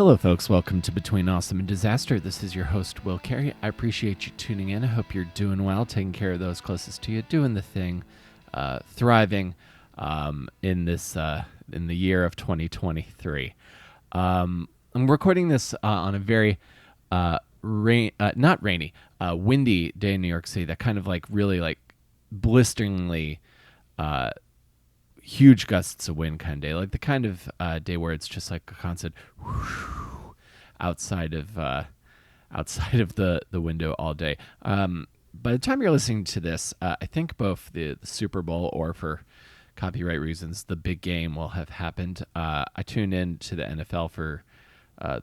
Hello, folks. Welcome to Between Awesome and Disaster. This is your host, Will Carey. I appreciate you tuning in. I hope you're doing well, taking care of those closest to you, doing the thing, thriving in the year of 2023. I'm recording this on a very not rainy, windy day in New York City. That kind of really blisteringly huge gusts of wind kind of day, like the kind of day where it's just like a constant whoosh outside of the window all day. By the time you're listening to this, I think both the Super Bowl, or for copyright reasons, the big game will have happened. I tuned in to the NFL for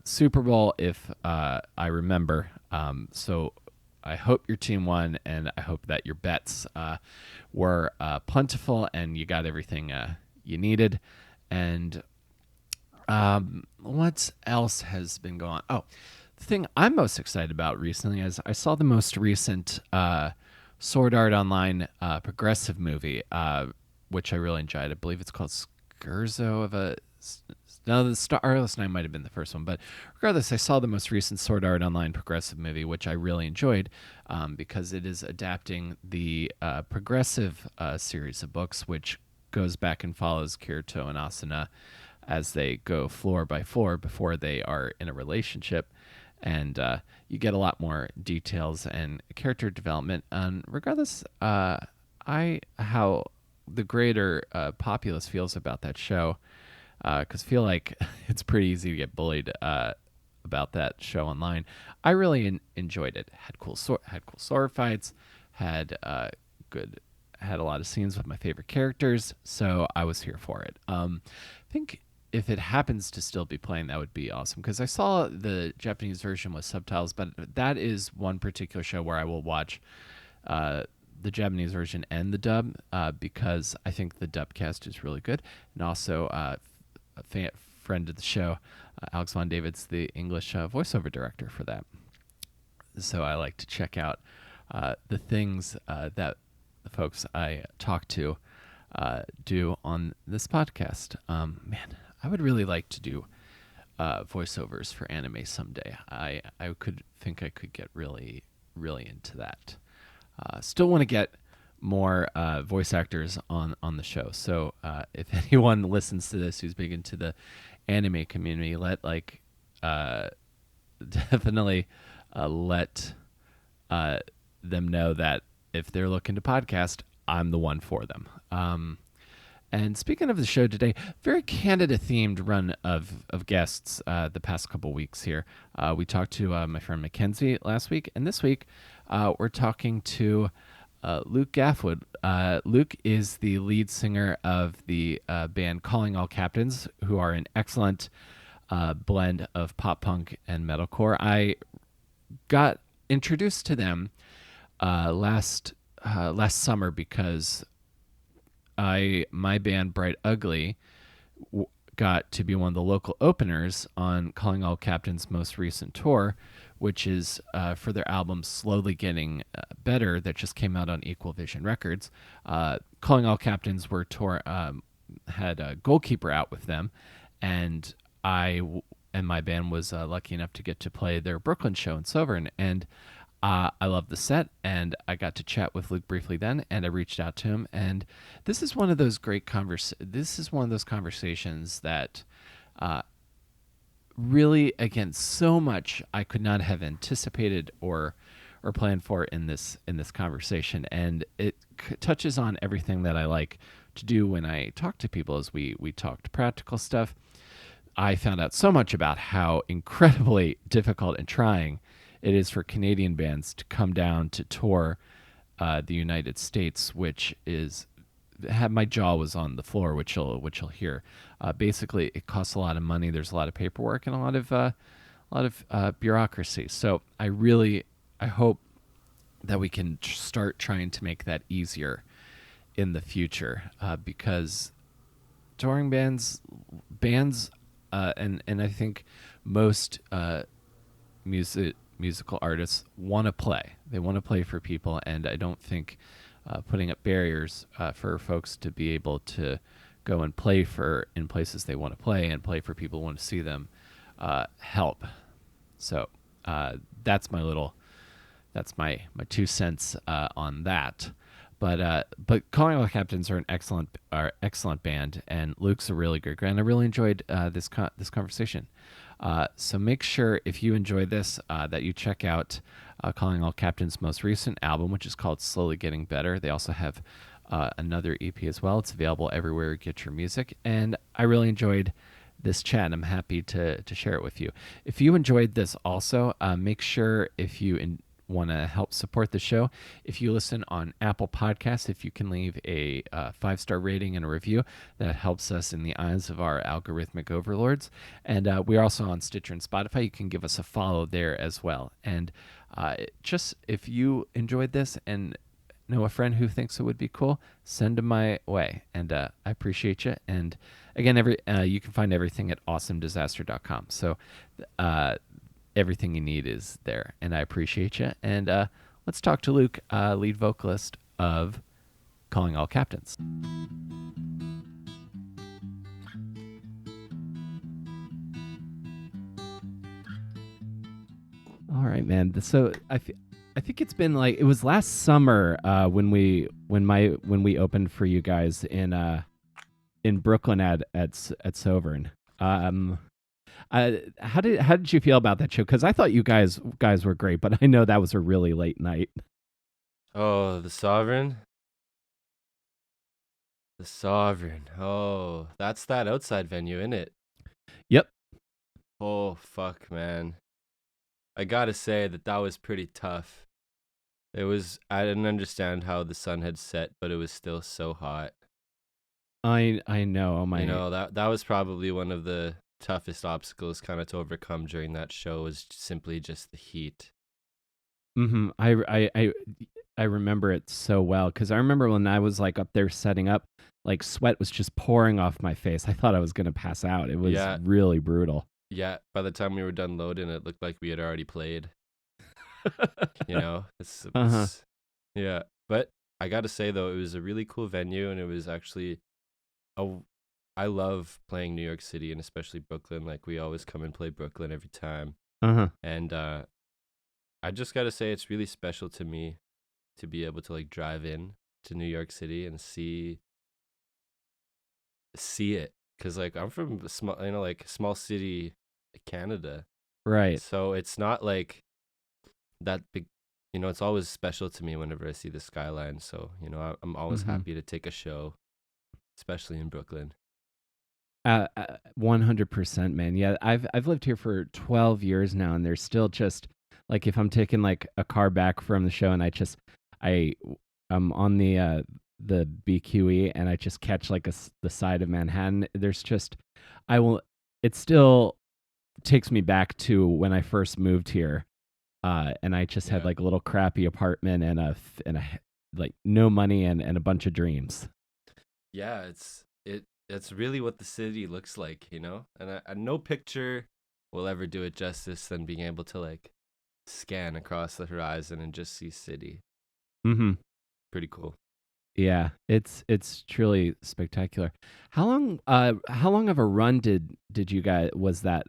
Super Bowl, if I remember. So I hope your team won, and I hope that your bets were plentiful and you got everything you needed. And what else has been going on? Oh, the thing I'm most excited about recently is I saw the most recent Sword Art Online progressive movie, which I really enjoyed. I believe it's called Scherzo of a... No, the Starless Night might have been the first one, but regardless, I saw the most recent Sword Art Online progressive movie, which I really enjoyed because it is adapting the progressive series of books, which goes back and follows Kirito and Asuna as they go floor by floor before they are in a relationship. And you get a lot more details and character development. And regardless, how the greater populace feels about that show, because I feel like it's pretty easy to get bullied about that show online. I really enjoyed it. Had cool sword fights. Had a lot of scenes with my favorite characters. So I was here for it. I think if it happens to still be playing, that would be awesome, because I saw the Japanese version with subtitles. But that is one particular show where I will watch the Japanese version and the dub, because I think the dub cast is really good, and also a friend of the show, Alex Von David's the English voiceover director for that. So I like to check out the things that the folks I talk to do on this podcast. Man, I would really like to do voiceovers for anime someday. I could get really, really into that. Still want to get more voice actors on the show. So if anyone listens to this who's big into the anime community, definitely let them know that if they're looking to podcast, I'm the one for them. And speaking of the show today, very Canada-themed run of guests the past couple weeks here. We talked to my friend Mackenzie last week, and this week we're talking to Luc Gaffwood. Luc is the lead singer of the band Calling All Captains, who are an excellent blend of pop punk and metalcore. I got introduced to them last summer because my band Bright Ugly got to be one of the local openers on Calling All Captains' most recent tour, which is for their album Slowly Getting Better, that just came out on Equal Vision Records. Calling All Captains had a Goalkeeper out with them, and I and my band was lucky enough to get to play their Brooklyn show in Sovereign, and I loved the set, and I got to chat with Luke briefly then, and I reached out to him, and this is one of those conversations that really, again, so much I could not have anticipated or planned for in this conversation, and it touches on everything that I like to do when I talk to people. As we talked practical stuff, I found out so much about how incredibly difficult and trying it is for Canadian bands to come down to tour the United States, which is... my jaw was on the floor, which you'll hear. Basically, it costs a lot of money. There's a lot of paperwork and a lot of bureaucracy. So I hope that we can start trying to make that easier in the future, because touring bands, and I think most musical artists want to play. They want to play for people, and I don't think putting up barriers for folks to be able to go and play in places they want to play and play for people who want to see them help. So that's my 2 cents on that. But Calling All Captains are an excellent band, and Luke's a really good guy. And I really enjoyed this conversation. So make sure if you enjoyed this that you check out Calling All Captains' most recent album, which is called Slowly Getting Better. They also have another EP as well. It's available everywhere you get your music. And I really enjoyed this chat, and I'm happy to share it with you. If you enjoyed this also, make sure if you want to help support the show, if you listen on Apple Podcasts, if you can leave a 5-star rating and a review, that helps us in the eyes of our algorithmic overlords. And we're also on Stitcher and Spotify. You can give us a follow there as well. And just if you enjoyed this and know a friend who thinks it would be cool, send them my way. And I appreciate you. And again, you can find everything at awesomedisaster.com. So everything you need is there, and I appreciate you. And let's talk to Luc, lead vocalist of Calling All Captains. All right, man. So I think it's been like, it was last summer when we opened for you guys in Brooklyn at Sovereign. How did you feel about that show? Because I thought you guys were great, but I know that was a really late night. Oh, the Sovereign. The Sovereign. Oh, that's that outside venue, isn't it? Yep. Oh, fuck, man. I gotta say that was pretty tough. I didn't understand how the sun had set, but it was still so hot. I know. Oh my. You know, that was probably one of the toughest obstacles kind of to overcome during that show, was simply just the heat. Mm-hmm. I remember it so well, because I remember when I was like up there setting up, like sweat was just pouring off my face. I thought I was gonna pass out. It was really brutal. Yeah, by the time we were done loading, it looked like we had already played. You know, it's yeah. But I gotta say though, it was a really cool venue, and it was actually I love playing New York City, and especially Brooklyn. Like, we always come and play Brooklyn every time. And I just gotta say, it's really special to me to be able to like drive in to New York City and see it, because like I'm from small city Canada, right? So it's not like that big. You know, it's always special to me whenever I see the skyline. So, you know, I'm always happy to take a show, especially in Brooklyn. 100%, man. Yeah, I've lived here for 12 years now, and there's still just like, if I'm taking like a car back from the show, and I'm on the BQE, and I just catch like the side of Manhattan. There's just it still takes me back to when I first moved here, and I just had like a little crappy apartment and a like no money and a bunch of dreams. Yeah, it's really what the city looks like, you know? And no picture will ever do it justice than being able to like scan across the horizon and just see city. Mm-hmm. Pretty cool. Yeah, it's truly spectacular. How long of a run did you guys was that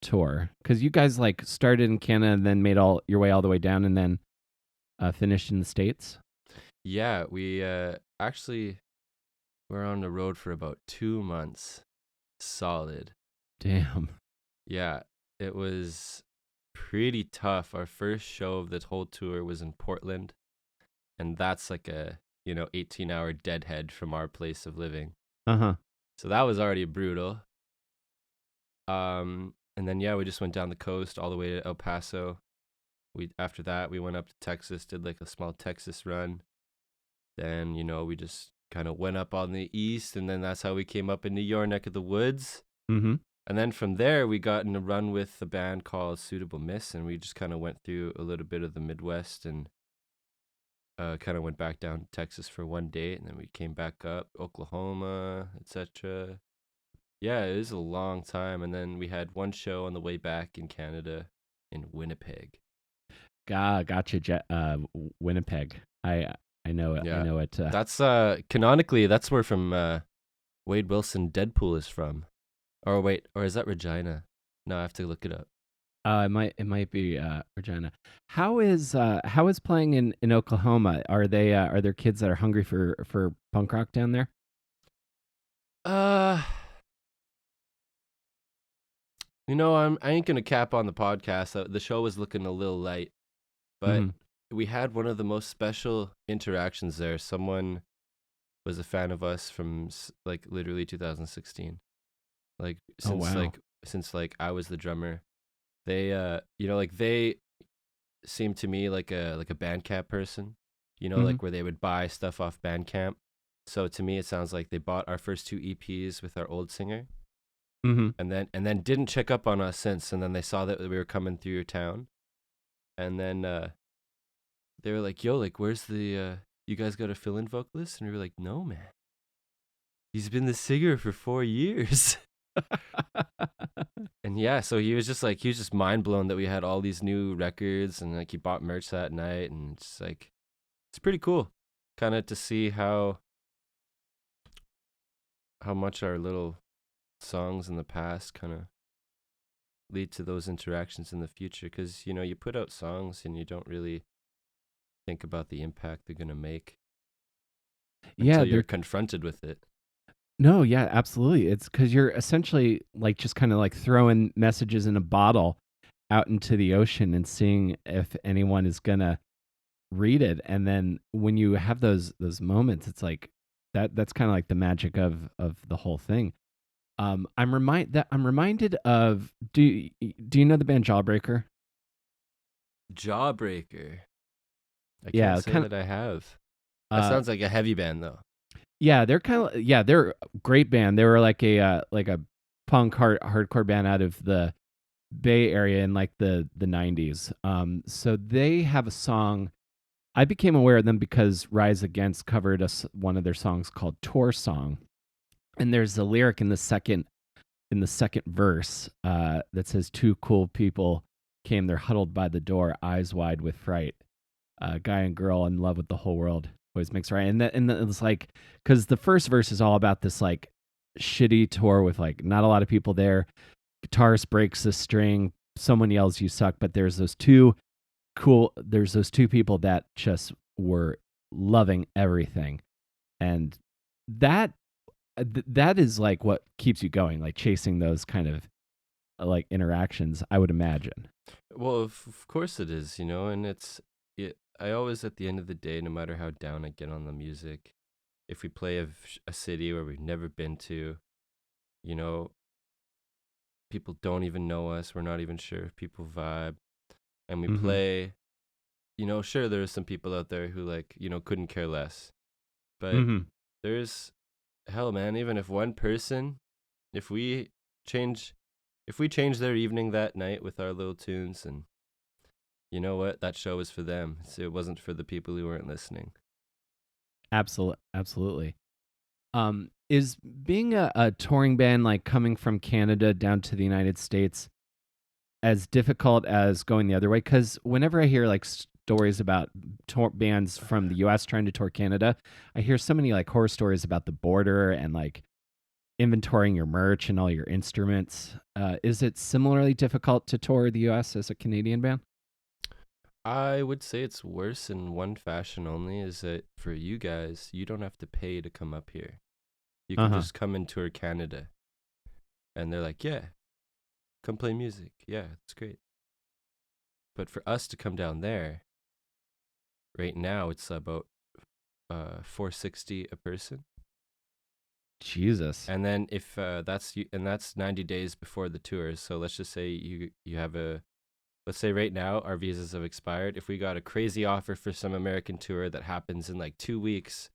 tour? Because you guys like started in Canada and then made all your way all the way down, and then finished in the States. Yeah, we actually were on the road for about 2 months, solid. Damn. Yeah, it was pretty tough. Our first show of the whole tour was in Portland, and that's like a 18-hour deadhead from our place of living. So that was already brutal. And then we just went down the coast all the way to El Paso. After that we went up to Texas, did like a small Texas run. Then we just kind of went up on the east, and then that's how we came up into your neck of the woods. Mm-hmm. And then from there we got in a run with a band called Suitable Miss, and we just kind of went through a little bit of the Midwest, and kind of went back down to Texas for one day, and then we came back up Oklahoma, etc. Yeah, it was a long time. And then we had one show on the way back in Canada, in Winnipeg. Gotcha. Winnipeg. I know it. Yeah. I know it. That's canonically, that's where from Wade Wilson Deadpool is from. Or wait, or is that Regina? No, I have to look it up. It might be Regina. How is playing in Oklahoma? Are there kids that are hungry for punk rock down there? Uh, I ain't gonna cap on the podcast. The show was looking a little light, but Hmm. we had one of the most special interactions there. Someone was a fan of us from like literally 2016. Like Oh wow. since like I was the drummer. They like they seemed to me like a Bandcamp person. Hmm. Like where they would buy stuff off Bandcamp. So to me it sounds like they bought our first two EPs with our old singer Hmm. and then didn't check up on us since, and then they saw that we were coming through your town. And then they were like, "Yo, like where's the you guys got a fill-in vocalist?" And we were like, "No, man. He's been the singer for 4 years." And yeah, so he was just mind blown that we had all these new records, and like he bought merch that night, and it's like it's pretty cool kind of to see how much our little songs in the past kind of lead to those interactions in the future, cuz you put out songs and you don't really think about the impact they're going to make Yeah, until you're they're confronted with it. no, yeah, absolutely. It's because you're essentially like just kind of like throwing messages in a bottle out into the ocean and seeing if anyone is gonna read it. And then when you have those moments, it's like that's kind of like the magic of the whole thing. I'm reminded of do you know the band Jawbreaker? Jawbreaker. I can't Yeah, say kind that I have. That of sounds like a heavy band though. yeah, they're a great band. They were like a punk hardcore band out of the Bay Area in like the 90s. So they have a song. I became aware of them because Rise Against covered one of their songs called Tour Song. And there's a lyric in the second verse that says two cool people came, they're huddled by the door, eyes wide with fright. Guy and girl in love with the whole world always makes right. And it's like because the first verse is all about this like shitty tour with like not a lot of people there. Guitarist breaks a string, someone yells you suck, but there's those two people that just were loving everything. And that that is like what keeps you going, like chasing those kind of like interactions, I would imagine. Well, of course it is, and I always, at the end of the day, no matter how down I get on the music, if we play a city where we've never been to, you know, people don't even know us, we're not even sure if people vibe, and we Hmm. play, sure, there's some people out there who, like, couldn't care less. But Hmm. there's, hell, man, even if one person, if we change, if we change their evening that night with our little tunes, and you know what? That show was for them. It wasn't for the people who weren't listening. Absolutely. Is being a touring band like coming from Canada down to the United States as difficult as going the other way? Because whenever I hear like stories about bands from the U.S. trying to tour Canada, I hear so many like horror stories about the border and like inventorying your merch and all your instruments. Is it similarly difficult to tour the U.S. as a Canadian band? I would say it's worse in one fashion only, is that for you guys, you don't have to pay to come up here. You Uh can huh. just come and tour Canada. And they're like, yeah, come play music. Yeah, it's great. But for us to come down there, right now it's about 460 a person. Jesus. And then if that's 90 days before the tour. So let's just say you have let's say right now our visas have expired. If we got a crazy offer for some American tour that happens in like 2 weeks,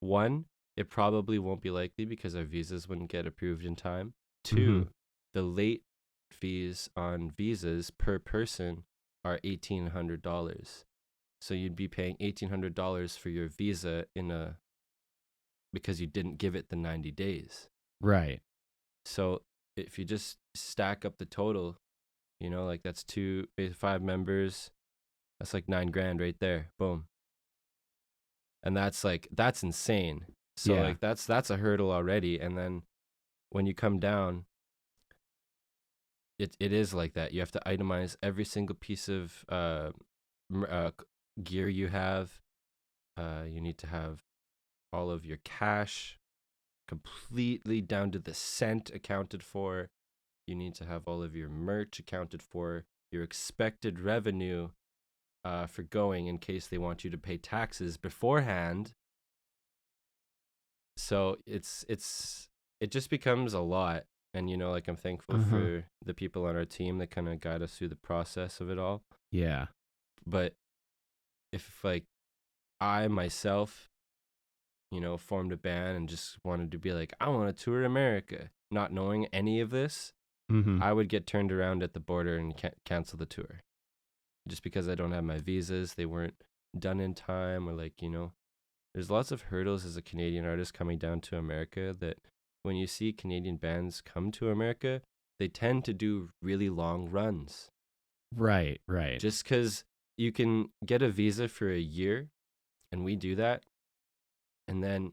one, it probably won't be likely because our visas wouldn't get approved in time. Hmm. Two, the late fees on visas per person are $1,800. So you'd be paying $1,800 for your visa because you didn't give it the 90 days. Right. So if you just stack up the total, like that's 5 members, that's like 9 grand right there. Boom. And that's insane. So Yeah. like that's a hurdle already. And then when you come down, it is like that. You have to itemize every single piece of gear you have. You need to have all of your cash completely down to the cent accounted for. You need to have all of your merch accounted for, your expected revenue for going in case they want you to pay taxes beforehand. So it just becomes a lot. And, like, I'm thankful for the people on our team that kind of guide us through the process of it all. Yeah. But if, like, I myself, formed a band and just wanted to be like, I want to tour America, not knowing any of this, I would get turned around at the border and cancel the tour. Just because I don't have my visas, they weren't done in time, or, like, there's lots of hurdles as a Canadian artist coming down to America that when you see Canadian bands come to America, they tend to do really long runs. Right. Just because you can get a visa for a year, and we do that, and then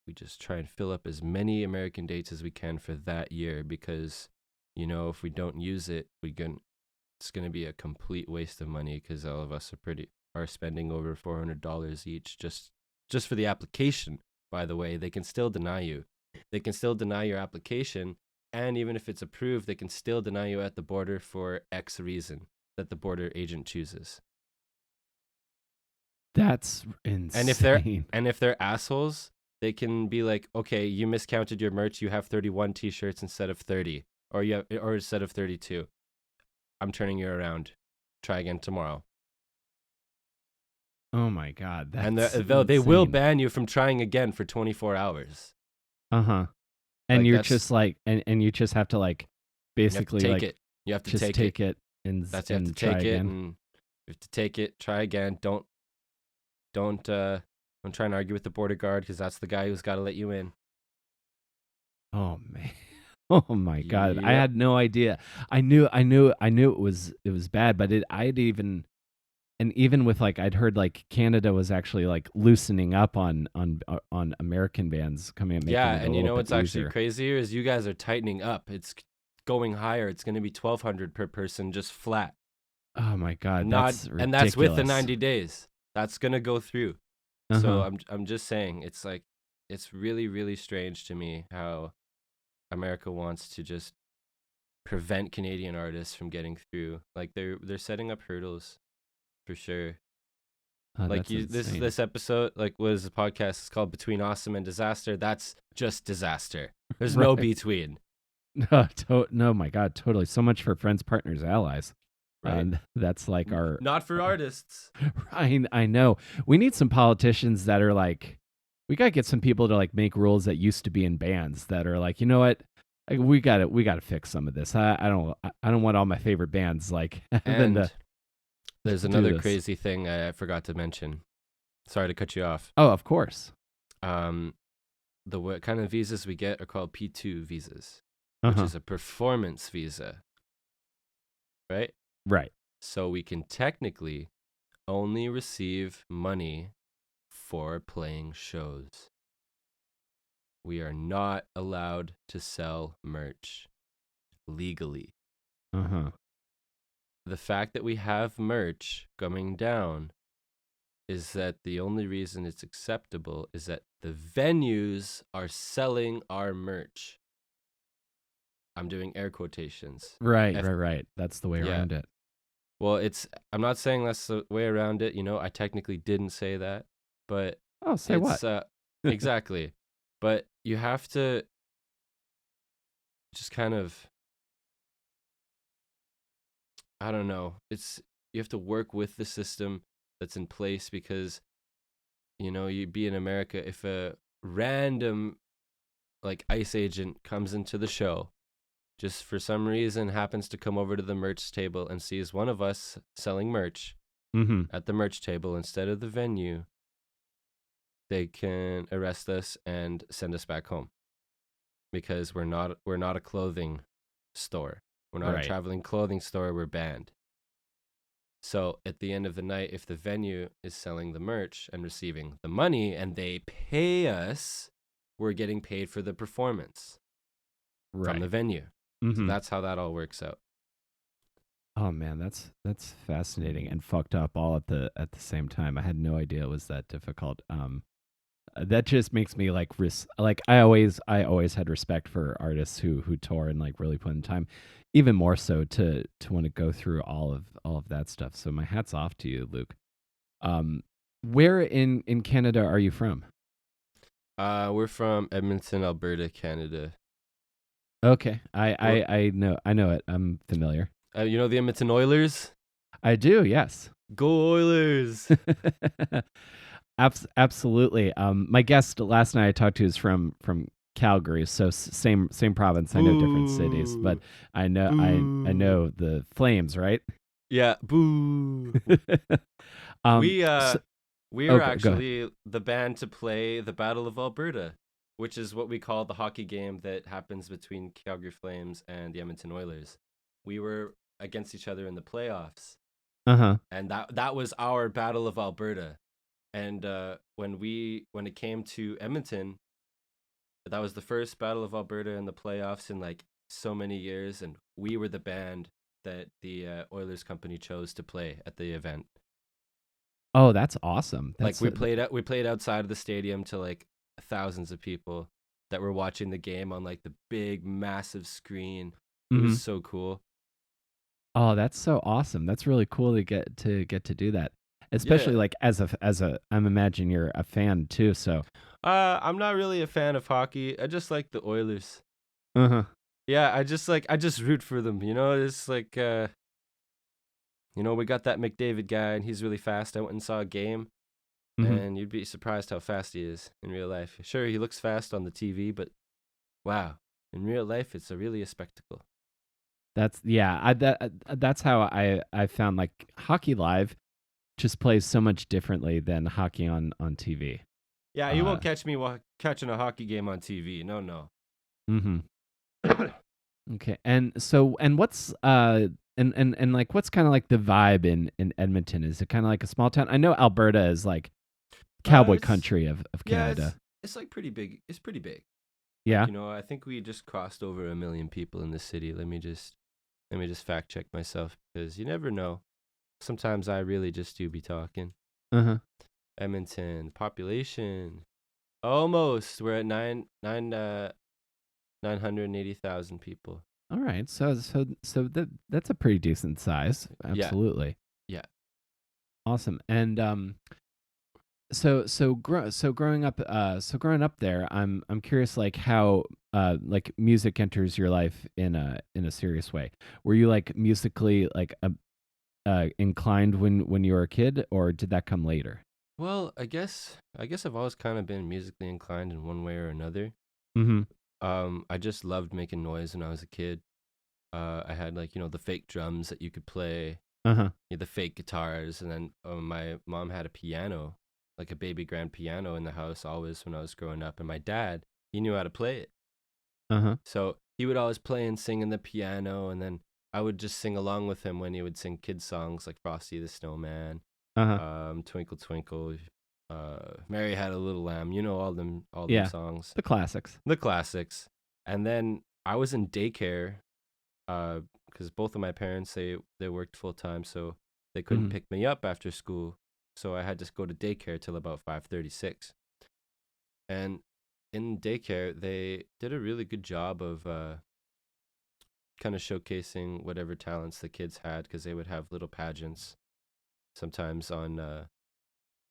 we just try and fill up as many American dates as we can for that year, because, if we don't use it, it's going to be a complete waste of money, because all of us are spending over $400 each just for the application. By the way, they can still deny you. They can still deny your application, and even if it's approved, they can still deny you at the border for X reason that the border agent chooses. That's insane. And if they're assholes, they can be like, okay, you miscounted your merch. You have 31 t-shirts instead of 30, or instead of 32. I'm turning you around. Try again tomorrow. Oh my God. And they will ban you from trying again for 24 hours. And like, you're just like, and you just have to, like, basically, you have to take like, it. You have to just take it and that's you have to try take it again. and you have to take it. Try again. Don't try and argue with the border guard, because that's the guy who's got to let you in. Oh man. Oh my God. I Yep. had no idea. I knew it was bad, but even with, like, I'd heard, like, Canada was actually, like, loosening up on American bands coming and making it a and little what's bit actually easier. crazier is you guys are tightening up. It's going higher. It's going to be $1,200 per person, just flat. Oh my God. That's ridiculous. And that's with the 90 days. That's going to go through. So I'm just saying, it's like, it's really, really strange to me how America wants to just prevent Canadian artists from getting through. Like, they're setting up hurdles for sure. Like, this episode, like, what is the podcast? It's called Between Awesome and Disaster. That's just disaster. There's no between. No, my God, totally. So much for friends, partners, allies. Right. That's like our... Not for artists. I know. We need some politicians that are like... We got to get some people to, like, make rules that used to be in bands that are like, you know what? Like, we got to fix some of this. I don't want all my favorite bands, like... And there's another crazy thing I forgot to mention. Sorry to cut you off. Oh, of course. The kind of visas we get are called P2 visas, which is a performance visa. Right? Right. So we can technically only receive money for playing shows. We are not allowed to sell merch legally. The fact that we have merch coming down is that the only reason it's acceptable is that the venues are selling our merch. I'm doing air quotations. Right. That's the way around it. Well, I'm not saying that's the way around it. I technically didn't say that, but say what? Exactly. But you have to just kind of, I don't know. You have to work with the system that's in place, because, you'd be in America, if a random, like, ICE agent comes into the show, just for some reason happens to come over to the merch table and sees one of us selling merch at the merch table instead of the venue, they can arrest us and send us back home, because we're not a clothing store. We're not a traveling clothing store. We're banned. So at the end of the night, if the venue is selling the merch and receiving the money and they pay us, we're getting paid for the performance from the venue. So that's how that all works out. Oh man, that's fascinating and fucked up all at the same time. I had no idea it was that difficult. That just makes me like I always had respect for artists who tour and like really put in time, even more so to want to go through all of that stuff. So my hat's off to you, Luke. Where in Canada are you from? We're from Edmonton, Alberta, Canada. Okay, I know it. I'm familiar. You know the Edmonton Oilers? I do. Yes. Go Oilers! Absolutely. My guest last night I talked to is from Calgary, so same province. I know different cities, but I know the Flames, right? Yeah. Boo. We are actually the band to play the Battle of Alberta, which is what we call the hockey game that happens between Calgary Flames and the Edmonton Oilers. We were against each other in the playoffs. And that was our Battle of Alberta. And when it came to Edmonton, that was the first Battle of Alberta in the playoffs in like so many years, and we were the band that the Oilers company chose to play at the event. Oh, that's awesome! We played outside of the stadium to like thousands of people that were watching the game on like the big massive screen. It was so cool. Oh, that's so awesome! That's really cool to get to do that. Especially like as a I'm imagining you're a fan too, so I'm not really a fan of hockey. I just like the Oilers. Yeah, I just root for them, you know? It's like you know, we got that McDavid guy and he's really fast. I went and saw a game and you'd be surprised how fast he is in real life. Sure, he looks fast on the TV, but wow, in real life it's really a spectacle. That's that's how I found like hockey live just plays so much differently than hockey on TV. Yeah, you won't catch me catching a hockey game on TV. No. Okay, and what's and like what's kind of like the vibe in Edmonton? Is it kind of like a small town? I know Alberta is like cowboy country of Canada. Yeah, it's like pretty big. It's pretty big. Yeah. Like, you know, I think we just crossed over 1 million people in the city. Let me just fact check myself because you never know. Sometimes I really just do be talking. Edmonton population, almost. We're at 980,000 people. All right, so that's a pretty decent size. Absolutely. Yeah. Awesome. And so growing up there, I'm curious like how like music enters your life in a serious way. Were you like musically like inclined when you were a kid, or did that come later? Well, I guess I've always kind of been musically inclined in one way or another. I just loved making noise when I was a kid. I had like, you know, the fake drums that you could play, the fake guitars, and then my mom had a piano, like a baby grand piano in the house always when I was growing up, and my dad, he knew how to play it. So he would always play and sing in the piano, and then I would just sing along with him when he would sing kids songs like Frosty the Snowman, Twinkle Twinkle, Mary Had a Little Lamb, you know, all them songs. The classics. And then I was in daycare because both of my parents, they worked full time, so they couldn't pick me up after school. So I had to go to daycare till about 5:36. And in daycare, they did a really good job of kind of showcasing whatever talents the kids had, because they would have little pageants sometimes on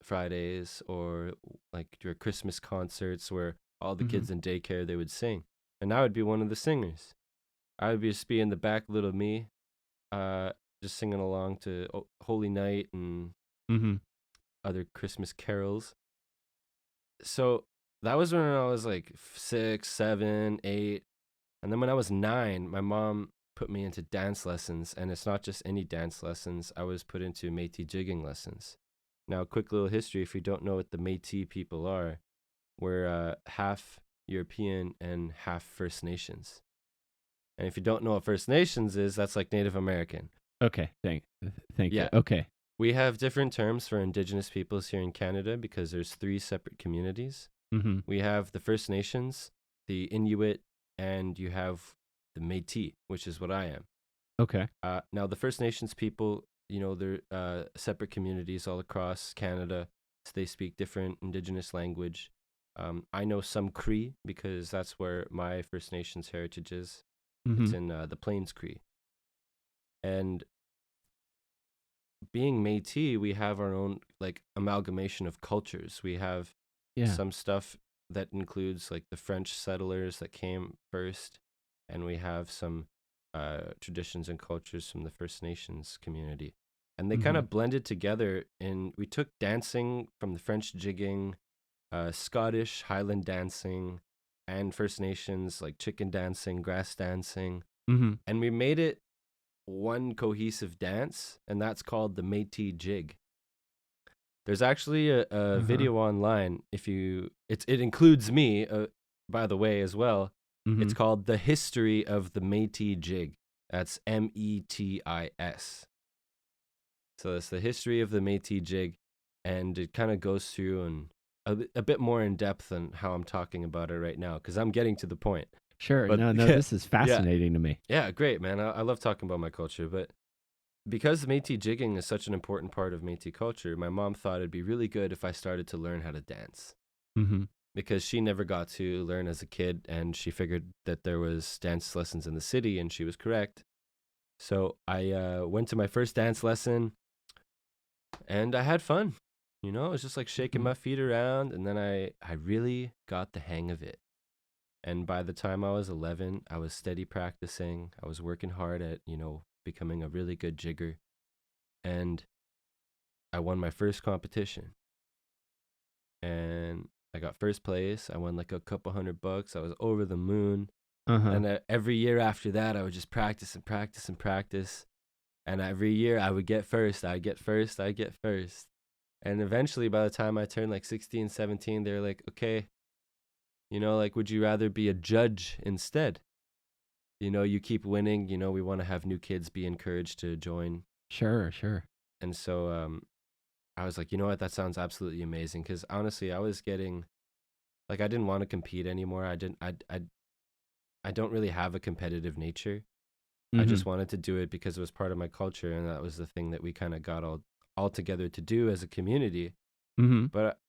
Fridays, or like your Christmas concerts where all the kids in daycare, they would sing. And I would be one of the singers. I would just be in the back, little me, just singing along to Holy Night and other Christmas carols. So that was when I was like 6, 7, 8. And then when I was 9, my mom put me into dance lessons. And it's not just any dance lessons. I was put into Métis jigging lessons. Now, a quick little history. If you don't know what the Métis people are, we're half European and half First Nations. And if you don't know what First Nations is, that's like Native American. Okay, thank you. Okay. We have different terms for Indigenous peoples here in Canada because there's 3 separate communities. We have the First Nations, the Inuit, and you have the Métis, which is what I am. Okay. Now the First Nations people, they're separate communities all across Canada. So they speak different Indigenous language. I know some Cree because that's where my First Nations heritage is. It's in the Plains Cree. And being Métis, we have our own like amalgamation of cultures. We have some stuff that includes like the French settlers that came first, and we have some traditions and cultures from the First Nations community. And they kind of blended together, and we took dancing from the French jigging, Scottish Highland dancing, and First Nations like chicken dancing, grass dancing, and we made it one cohesive dance, and that's called the Métis jig. There's actually a video online. It includes me, by the way, as well. It's called The History of the Métis Jig. That's METIS. So that's the history of the Métis Jig, and it kind of goes through and a bit more in depth than how I'm talking about it right now, because I'm getting to the point. Sure. But, no, this is fascinating to me. Yeah, great, man. I love talking about my culture, but because Métis jigging is such an important part of Métis culture, my mom thought it'd be really good if I started to learn how to dance. Because she never got to learn as a kid, and she figured that there was dance lessons in the city, and she was correct. So I went to my first dance lesson, and I had fun. It was just like shaking my feet around, and then I really got the hang of it. And by the time I was 11, I was steady practicing. I was working hard at, becoming a really good jigger. And I won my first competition. And I got first place. I won like a couple $100. I was over the moon. And every year after that, I would just practice and practice and practice. And every year I would get first. I'd get first. And eventually, by the time I turned like 16, 17, they were like, okay, would you rather be a judge instead? You keep winning. We want to have new kids be encouraged to join. Sure. And so I was like, you know what? That sounds absolutely amazing. Because honestly, I was getting, like, I didn't want to compete anymore. I don't really have a competitive nature. I just wanted to do it because it was part of my culture, and that was the thing that we kind of got all together to do as a community. But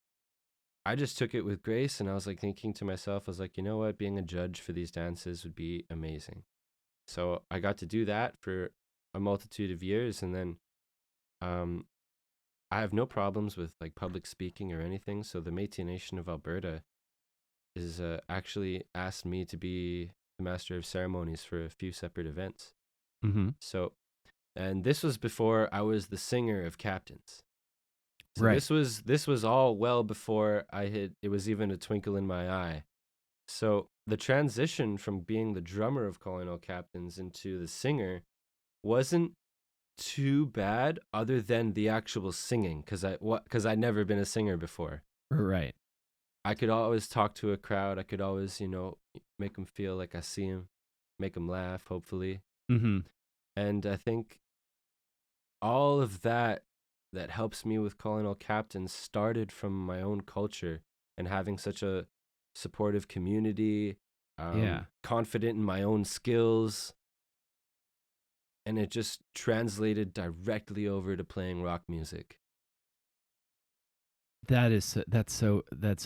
I just took it with grace, and I was like thinking to myself, I was like, you know what? Being a judge for these dances would be amazing. So I got to do that for a multitude of years, and then I have no problems with like public speaking or anything. So the Métis Nation of Alberta is actually asked me to be the master of ceremonies for a few separate events. So, and this was before I was the singer of Captains. So right. This was all well before it was even a twinkle in my eye. So the transition from being the drummer of Calling All Captains into the singer wasn't too bad, other than the actual singing, because I'd never been a singer before. Right. I could always talk to a crowd. I could always, make them feel like I see them, make them laugh, hopefully. And I think all of that helps me with Calling All Captains started from my own culture and having such a supportive community, confident in my own skills. And it just translated directly over to playing rock music. That's so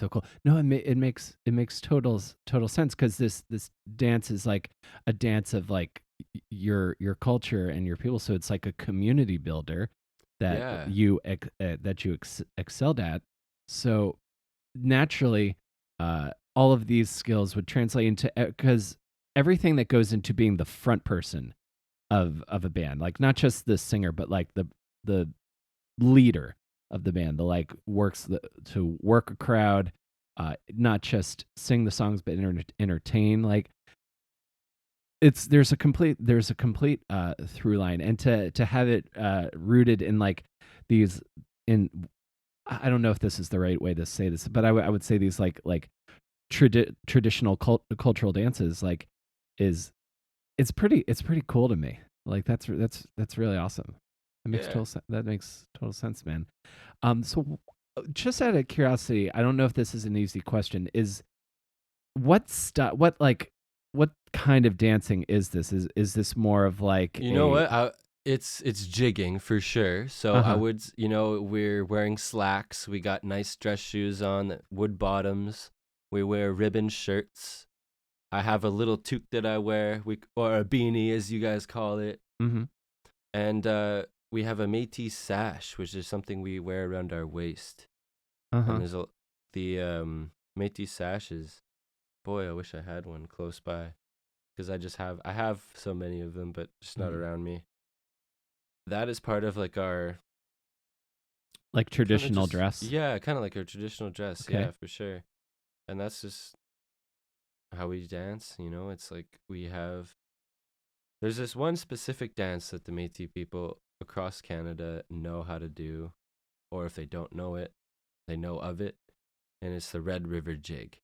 cool. No, it makes total sense, because this dance is like a dance of like your culture and your people. So it's like a community builder that you excelled at. So naturally, all of these skills would translate into, because everything that goes into being the front person of a band, like not just the singer, but like the leader of the band, the like to work a crowd, not just sing the songs but entertain. Like there's a complete through line, and to have it rooted in like these, in, I don't know if this is the right way to say this, but I would say these like traditional cultural dances, like it's pretty cool to me. Like that's really awesome. That makes total sense, man. So just out of curiosity, I don't know if this is an easy question, is what like what kind of dancing is this? Is this more of like You know what? It's jigging for sure. So I Uh-huh. would, you know, we're wearing slacks. We got nice dress shoes on, wood bottoms. We wear ribbon shirts. I have a little toque that I wear, or a beanie as you guys call it. Mm-hmm. And we have a Métis sash, which is something we wear around our waist. Uh-huh. And the Métis sashes. Boy, I wish I had one close by, because I have so many of them, but just not around me. That is part of like our Like traditional just, dress. yeah, kind of like our traditional dress. Okay. Yeah, for sure. And that's just how we dance. You know, it's like there's this one specific dance that the Métis people across Canada know how to do, or if they don't know it, they know of it, and it's the Red River Jig.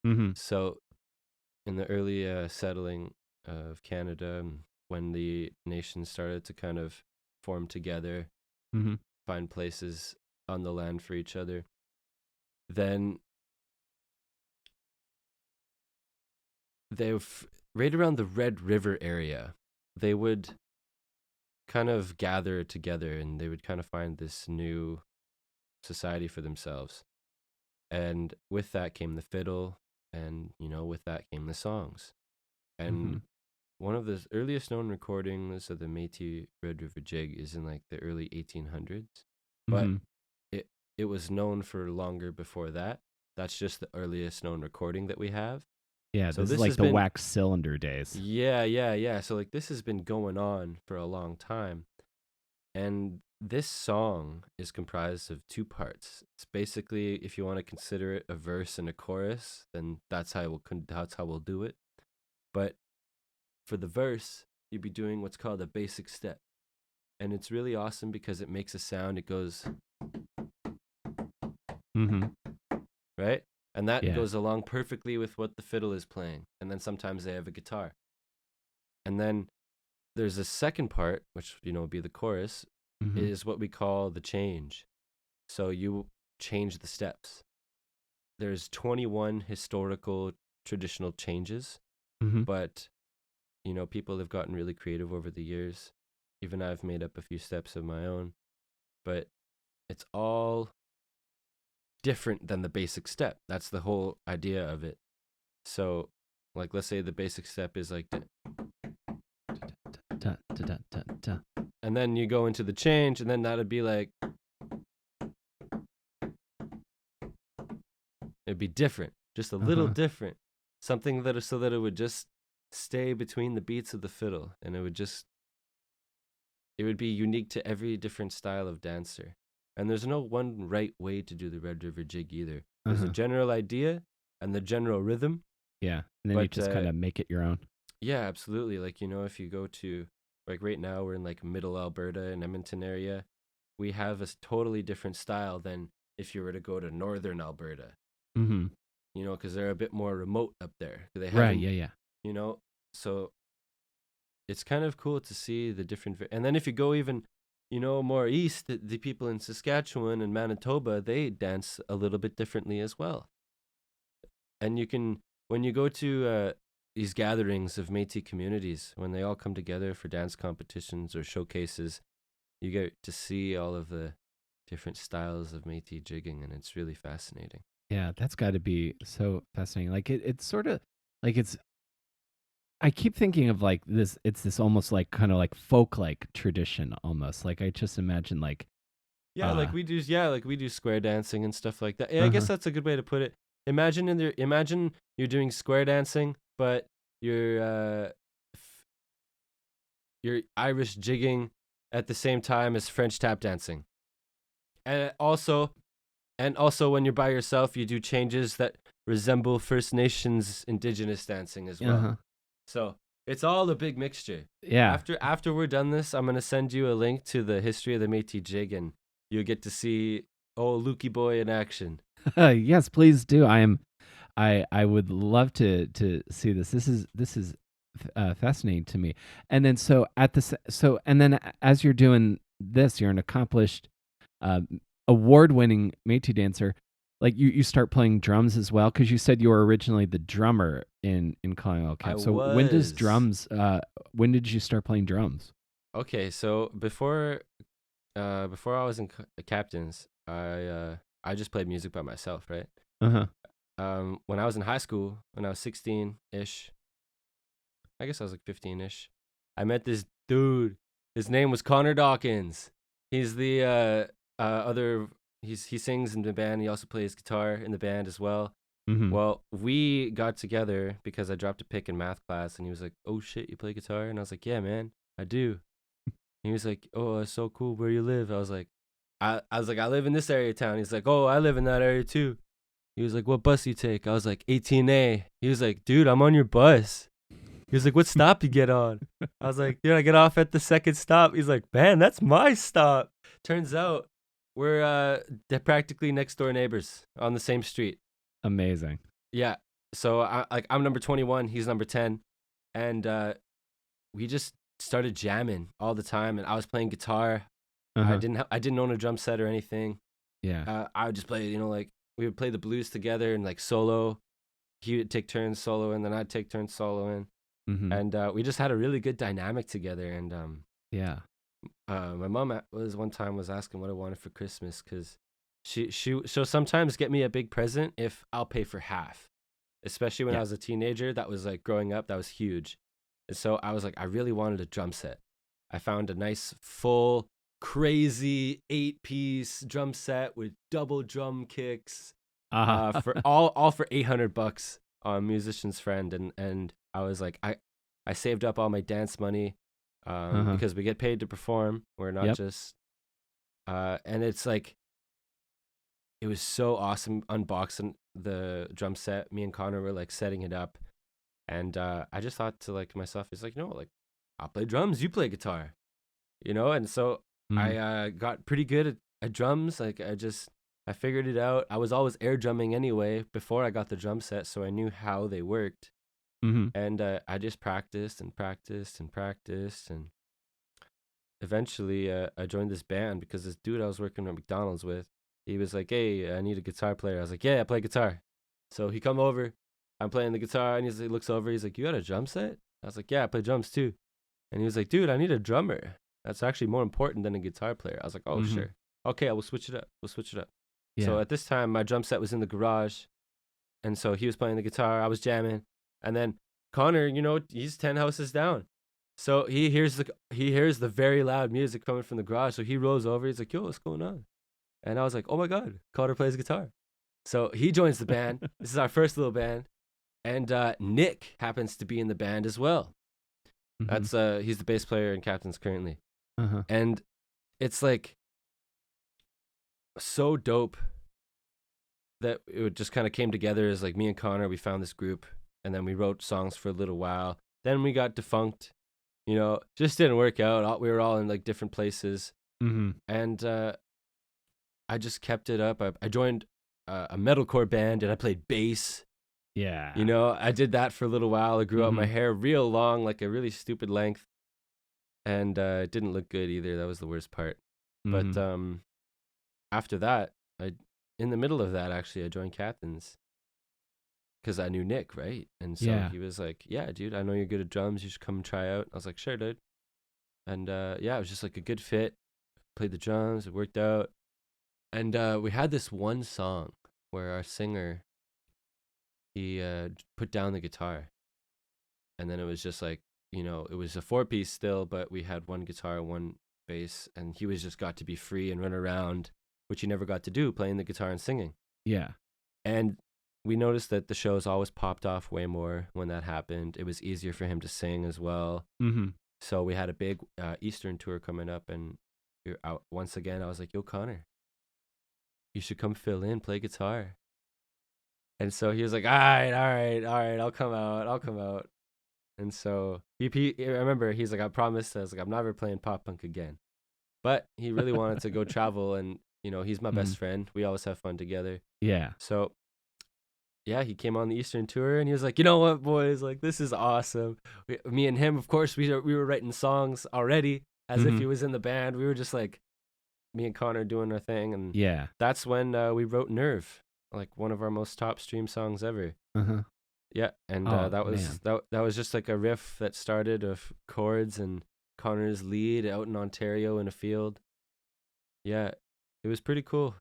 Mm-hmm. So, in the early settling of Canada, when the nation started to kind of form together, Mm-hmm. find places on the land for each other, then right around the Red River area, they would kind of gather together and they would kind of find this new society for themselves. And with that came the fiddle, and you know, with that came the songs. And one of the earliest known recordings of the Métis Red River Jig is in like the early 1800s, but it was known for longer before that. That's just the earliest known recording that we have. Yeah, So this is this like has the been- wax cylinder days. Yeah. So like this has been going on for a long time. And this song is comprised of two parts. It's basically, if you want to consider it a verse and a chorus, then that's how we'll do it. But for the verse, you'd be doing what's called a basic step. And it's really awesome because it makes a sound. It goes, Mm-hmm. right? And that Yeah. goes along perfectly with what the fiddle is playing. And then sometimes they have a guitar. And then there's a second part, which, you know, would be the chorus, Mm-hmm. is what we call the change. So you change the steps. There's 21 historical traditional changes, Mm-hmm. but, you know, people have gotten really creative over the years. Even I've made up a few steps of my own, but it's all different than the basic step. That's the whole idea of it. So, like, let's say the basic step is like, Da, da, da, da, da. and then you go into the change, and then that'd be like, it'd be different, just a little different, something so that it would just stay between the beats of the fiddle, and it would be unique to every different style of dancer. And there's no one right way to do the Red River Jig either. There's a general idea and the general rhythm. Yeah, and then you But, just kind of make it your own. Yeah, absolutely. Like, you know, if you go to, like, right now we're in like middle Alberta and Edmonton area, we have a totally different style than if you were to go to northern Alberta. Mm-hmm. You know, because they're a bit more remote up there. They Right. haven't, Yeah. you know, so it's kind of cool to see the different. And then if you go even, you know, more east, the people in Saskatchewan and Manitoba, they dance a little bit differently as well. And you can, when you go to these gatherings of Métis communities, when they all come together for dance competitions or showcases, you get to see all of the different styles of Métis jigging, and it's really fascinating. Yeah, that's got to be so fascinating. Like it's sort of like I keep thinking of like this. It's this almost like kind of like folk like tradition almost. Like I just imagine like like we do square dancing and stuff like that. Yeah, I guess that's a good way to put it. Imagine you're doing square dancing, but you're Irish jigging at the same time as French tap dancing. And also when you're by yourself, you do changes that resemble First Nations indigenous dancing as well. So it's all a big mixture. Yeah. After we're done this, I'm gonna send you a link to the history of the Métis jig, and you'll get to see Lukey boy in action. Yes, please do. I would love to see this. This is fascinating to me. And then and then as you're doing this, you're an accomplished award-winning Métis dancer. Like you start playing drums as well, because you said you were originally the drummer in Calling All I Caps. So was. when did you start playing drums? Okay, so before I was in captains, I just played music by myself, right? Uh-huh. When I was in high school, when I was 16-ish, I guess I was like 15-ish, I met this dude. His name was Connor Dawkins. He's the other. He sings in the band. He also plays guitar in the band as well. Mhm. Well, we got together because I dropped a pick in math class, and he was like, "Oh shit, you play guitar?" And I was like, "Yeah, man, I do." And he was like, "Oh, that's so cool. Where you live?" I was like, "I was like, I live in this area of town." He's like, "Oh, I live in that area too." He was like, "What bus you take?" I was like, 18A. He was like, "Dude, I'm on your bus." He was like, "What stop you get on?" I was like, "Dude, I get off at the second stop." He's like, "Man, that's my stop." Turns out we're they're practically next door neighbors on the same street. Amazing. Yeah. So I'm number 21, he's number 10, and we just started jamming all the time. And I was playing guitar. Uh-huh. I didn't own a drum set or anything. Yeah. I would just play, like we would play the blues together and like solo. He would take turns soloing, then I'd take turns soloing, Mhm. and we just had a really good dynamic together. And Yeah. my mom was asking what I wanted for Christmas, because she'll sometimes get me a big present if I'll pay for half. Especially when I Yeah. was a teenager, that was like growing up, that was huge. And so I was like, I really wanted a drum set. I found a nice full crazy 8-piece drum set with double drum kicks, Uh-huh. for all for $800 on Musician's Friend. And I was like, I saved up all my dance money, Uh-huh. because we get paid to perform. We're not Yep. just and it's like, it was so awesome unboxing the drum set. Me and Connor were like setting it up, and I just thought to like myself, it's like, no, like I'll play drums, you play guitar, And so I Mhm. got pretty good at drums. Like I figured it out. I was always air drumming anyway before I got the drum set, so I knew how they worked. Mhm. And I just practiced and practiced and practiced, and eventually I joined this band because this dude I was working at McDonald's with, he was like, "Hey, I need a guitar player." I was like, "Yeah, I play guitar." So he come over, I'm playing the guitar, and he looks over, he's like, "You got a drum set?" I was like, "Yeah, I play drums too." And he was like, "Dude, I need a drummer. That's actually more important than a guitar player." I was like, "Oh, Mhm. sure. Okay, I will switch it up. We'll switch it up." So Yeah. at this time, my drum set was in the garage, and so he was playing the guitar, I was jamming, and then Connor, he's 10 houses down. So he hears the very loud music coming from the garage. So he rolls over, he's like, "Yo, what's going on?" And I was like, "Oh my god, Connor plays guitar." So he joins the band. This is our first little band. And Nick happens to be in the band as well. Mhm. That's he's the bass player in Captains currently. Uh-huh. And it's like so dope that it just kind of came together as like me and Connor, we found this group, and then we wrote songs for a little while. Then we got defunct, just didn't work out. We were all in like different places, Mhm. and I just kept it up. I joined a metalcore band, and I played bass. Yeah. I did that for a little while. I grew out my Mhm. hair real long, like a really stupid length, and it didn't look good either. That was the worst part. But Mhm. after that, I in the middle of that, actually, I joined Captains because I knew Nick, right? And so Yeah. he was like, "Yeah, dude, I know you're good at drums. You should come and try out." I was like, "Sure, dude." And yeah, it was just like a good fit. Played the drums, it worked out. And we had this one song where our singer, he put down the guitar, and then it was just like, it was a 4-piece still, but we had one guitar, one bass, and he was just got to be free and run around, which he never got to do, playing the guitar and singing. Yeah. And we noticed that the shows always popped off way more when that happened. It was easier for him to sing as well. Mhm. So we had a big Eastern tour coming up, and we were out once again. I was like, "Yo, Connor, you should come fill in, play guitar." And so he was like, "All right, all right, all right, I'll come out, I'll come out." And so I remember he's like, "I promised." I was like, "I'm never playing pop punk again." But he really wanted to go travel, and he's my Mhm. best friend. We always have fun together. Yeah. So yeah, he came on the Eastern tour, and he was like, "You know what, boys? Like, this is awesome." Me and him, of course, we were writing songs already as if he Mhm. was in the band. We were just like me and Connor doing our thing, and Yeah. that's when we wrote Nerve. like one of our most top stream songs ever. Uh-huh. Yeah, and Oh, that man. was that was just like a riff that started of chords and Connor's lead out in Ontario in a field. Yeah, it was pretty cool.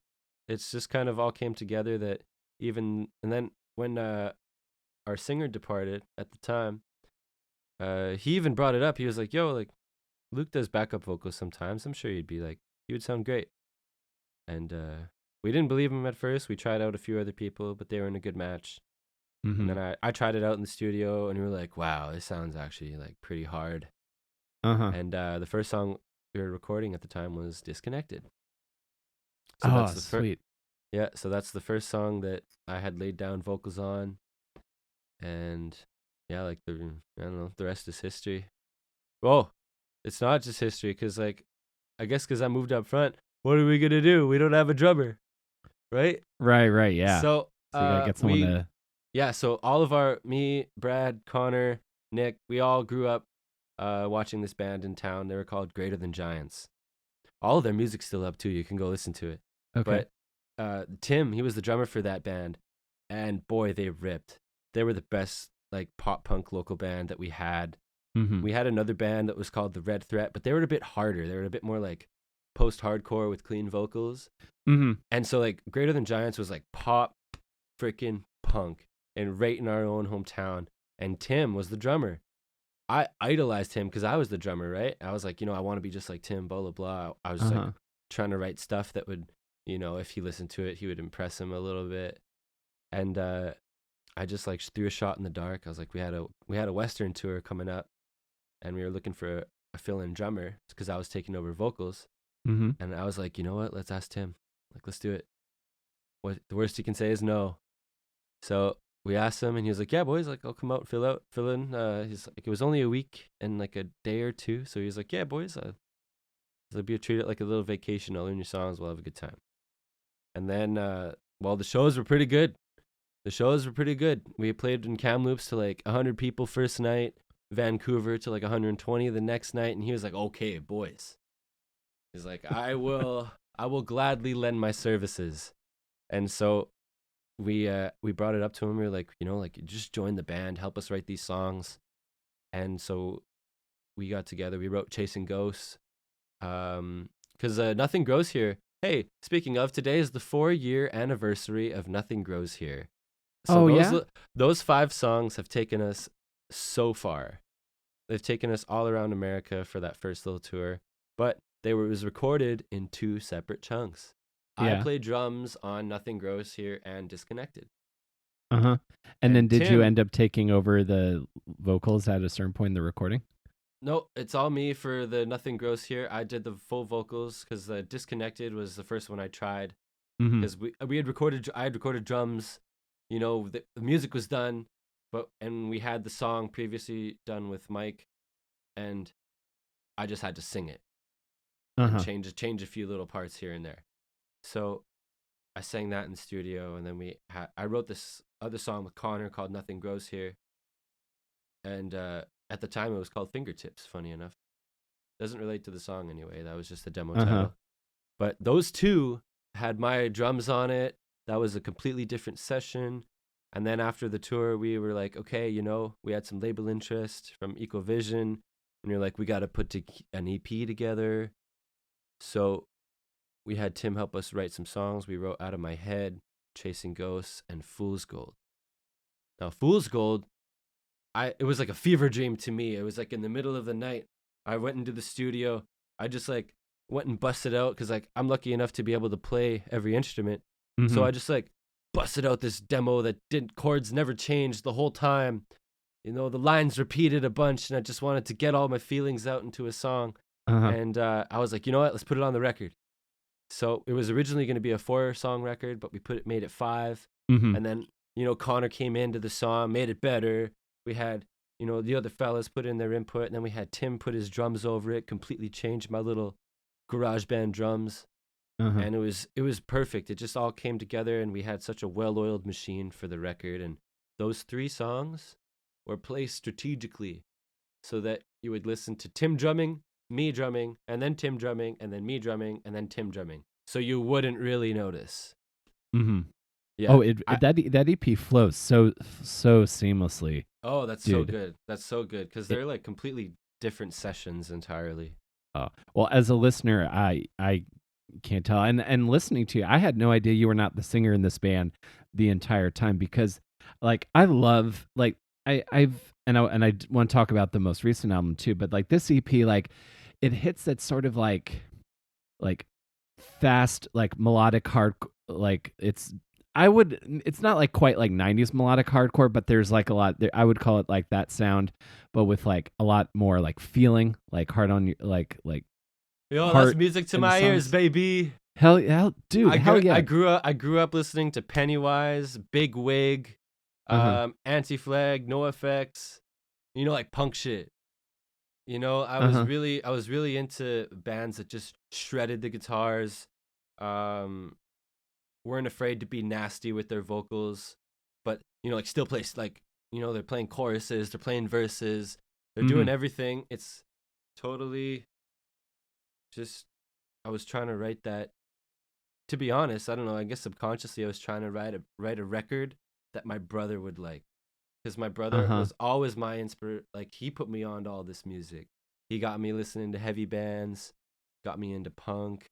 It's just kind of all came together that and then when our singer departed at the time, he even brought it up. He was like, "Yo, like Luke does backup vocals sometimes. I'm sure he would sound great." And we didn't believe him at first. We tried out a few other people, but they were in a good match. And Mm-hmm. then I tried it out in the studio, and we were like, "Wow, this sounds actually like pretty hard." Uh-huh. And the first song we were recording at the time was "Disconnected." So Oh, that's the first. sweet. Yeah, so that's the first song that I had laid down vocals on, and yeah, like I don't know, the rest is history. Well, it's not just history, cause like I guess cause I moved up front. What are we gonna do? We don't have a drummer, right? Right, yeah. So So you gotta get someone to. yeah, so all of me, Brad, Connor, Nick, we all grew up watching this band in town. They were called Greater Than Giants. All of their music's still up too. You can go listen to it. Okay. But Tim, he was the drummer for that band, and boy, they ripped. They were the best like pop punk local band that we had. Mm-hmm. We had another band that was called The Red Threat, but they were a bit harder. They were a bit more like post-hardcore with clean vocals. Mm-hmm. And so like Greater Than Giants was like pop freaking punk and right in our own hometown. And Tim was the drummer. I idolized him because I was the drummer, right? I was like, I want to be just like Tim, blah, blah, blah. I was like trying to write stuff that would, if he listened to it, he would impress him a little bit. And I just like threw a shot in the dark. I was like, we had a Western tour coming up, and we were looking for a fill-in drummer because I was taking over vocals. Mm-hmm. And I was like, you know what? Let's ask Tim. Like, let's do it. What the worst he can say is no. So we asked him, and he was like, "Yeah, boys, like I'll come out, fill in." He's like, it was only a week and like a day or two, so he was like, "Yeah, boys, it'll be treated like a little vacation. I'll learn your songs. We'll have a good time." And then, well, the shows were pretty good. We played in Kamloops to like 100 people first night, Vancouver to like 120 the next night, and he was like, "Okay, boys." He's like, I will gladly lend my services." And so we brought it up to him. We were like, like just join the band, help us write these songs. And so we got together. We wrote Chasing Ghosts. Because Nothing Grows Here. Hey, speaking of, today is the 4-year anniversary of Nothing Grows Here. So those 5 songs have taken us so far. They've taken us all around America for that first little tour, but it was recorded in 2 separate chunks. Yeah. I played drums on Nothing Grows Here and Disconnected. Uh-huh. And then did Tim, you end up taking over the vocals at a certain point in the recording? No, it's all me for the Nothing Grows Here. I did the full vocals because the Disconnected was the first one I tried. Because I had recorded drums, the music was done, and we had the song previously done with Mike, and I just had to sing it and change a few little parts here and there. So I sang that in the studio, and then I wrote this other song with Connor called Nothing Grows Here, and at the time it was called Fingertips. Funny enough, doesn't relate to the song anyway. That was just the demo title. But those 2 had my drums on it. That was a completely different session. And then after the tour, we were like, okay, we had some label interest from Ecovision, and we were like, we got to put an EP together. So we had Tim help us write some songs. We wrote Out of My Head, Chasing Ghosts, and Fool's Gold. Now, Fool's Gold, it was like a fever dream to me. It was like in the middle of the night. I went into the studio. I just like went and busted out because like I'm lucky enough to be able to play every instrument. So I just like busted out this demo that chords never changed the whole time. The lines repeated a bunch, and I just wanted to get all my feelings out into a song. And I was like, you know what? Let's put it on the record. So it was originally going to be a 4-song record, but we made it 5. And then, Connor came into the song, made it better. We had, the other fellas put in their input, and then we had Tim put his drums over it, completely changed my little garage band drums. And it was perfect. It just all came together, and we had such a well-oiled machine for the record. And those 3 songs were placed strategically so that you would listen to Tim drumming, me drumming, and then Tim drumming, and then me drumming, and then Tim drumming. So you wouldn't really notice. Yeah. Oh, that EP flows so seamlessly, Oh, that's so dude. good. That's so good because It, they're like completely different sessions entirely. well, as a listener, I can't tell. And listening to you, I had no idea you were not the singer in this band the entire time because like I love like I've and I want to talk about the most recent album too, but like this EP like it hits that sort of like fast like melodic hard like it's not like quite like 90s melodic hardcore, but there's like a lot there. I would call it like that sound, but with like a lot more like feeling, like hard on you, like Yo, that's heart music to in the my ears, songs. baby. Dude, hell yeah. I grew up listening to Pennywise, Big Wig, Uh-huh. Anti-Flag, No Effects, like punk shit. Uh-huh. I was really into bands that just shredded the guitars, um, weren't afraid to be nasty with their vocals, but like still play like they're playing choruses, they're playing verses, they're doing Mhm. everything. It's totally just I was trying to write that. To be honest, I don't know. I guess subconsciously I was trying to write a record that my brother would like, because my brother Uh-huh. was always my inspiration. Like he put me on to all this music. He got me listening to heavy bands, got me into punk,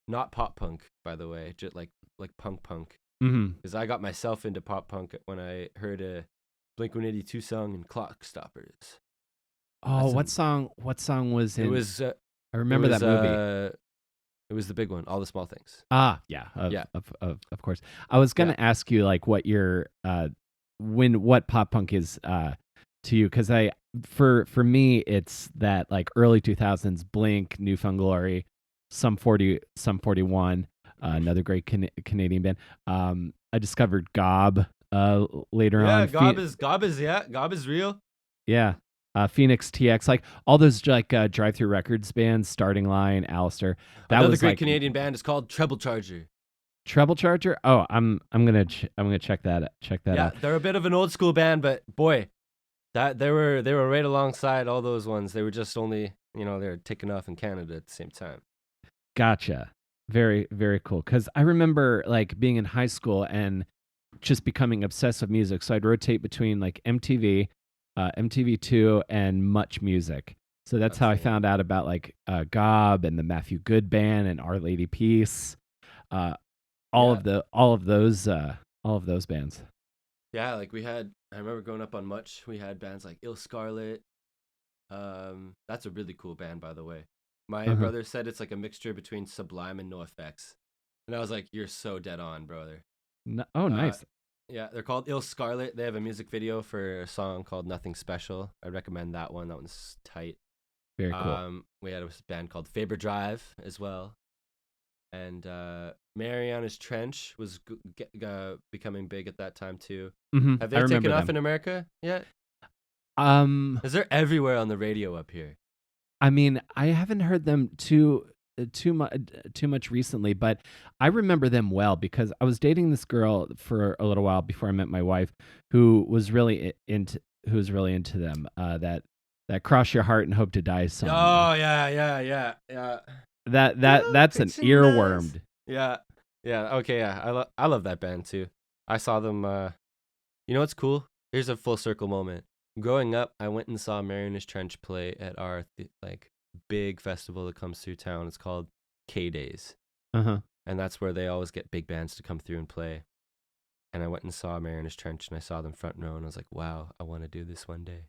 not pop punk, by the way, just like punk. Mhm. Because I got myself into pop punk when I heard a Blink-182 song and Clock Stoppers. Oh, That's a what song was it in was I it remember was that movie. it was the big one, All the Small Things. Ah, yeah, Yeah, of course. I was yeah. gonna ask you like what your what pop punk is to you because I for me it's that like early 2000s Blink, Newfound Glory, some 41, another great Canadian band. I discovered Gob later Yeah, on. Gob is real. Yeah. Phoenix TX, like all those like drive through records bands, Starting Line, Alistair. That Another was great like Canadian band is called Treble Charger. Treble Charger. Oh, I'm gonna check that Yeah, out. they're a bit of an old school band, but boy, that they were right alongside all those ones. They were just only they were taking off in Canada at the same time. Gotcha. Very very cool. Because I remember like being in high school and just becoming obsessed with music. So I'd rotate between like MTV, MTV2, and Much Music. So that's how I Same. found out about like Gob and the Matthew Good Band and Our Lady Peace. Uh, Yeah, all of those bands. yeah. Like I remember growing up on Much. We had bands like Ill Scarlet. That's a really cool band, by the way. My Uh-huh. brother said it's like a mixture between Sublime and No Effects, and I was like, "You're so dead on, brother." Oh, Uh, nice. yeah, they're called Ill Scarlet. They have a music video for a song called Nothing Special. I recommend that one. That one's tight. Very cool. We had a band called Faber Drive as well, and Mariana's Trench was becoming big at that time too. Have I they remember taken off them. in America yet? Um, Because they're everywhere on the radio up here. I mean, I haven't heard them too much recently, but I remember them well because I was dating this girl for a little while before I met my wife, who was really into them. That "Cross Your Heart and Hope to Die" song. Oh yeah. That's an Picture nice. earworm. Yeah, yeah. Okay, yeah. I love that band too. I saw them. You know what's cool? Here's a full circle moment. Growing up, I went and saw Mariners Trench play at our like big festival that comes through town. It's called K Days, Uh huh. and that's where they always get big bands to come through and play. And I went and saw Mariners Trench, and I saw them front row, and I was like, "Wow, I want to do this one day."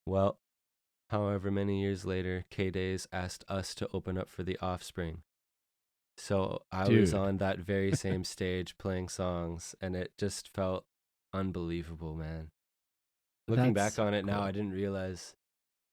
Well, however many years later, K Days asked us to open up for the Offspring. So I was Dude, on that very same stage playing songs, and it just felt unbelievable, man. Looking that's back so on it now, cool. I didn't realize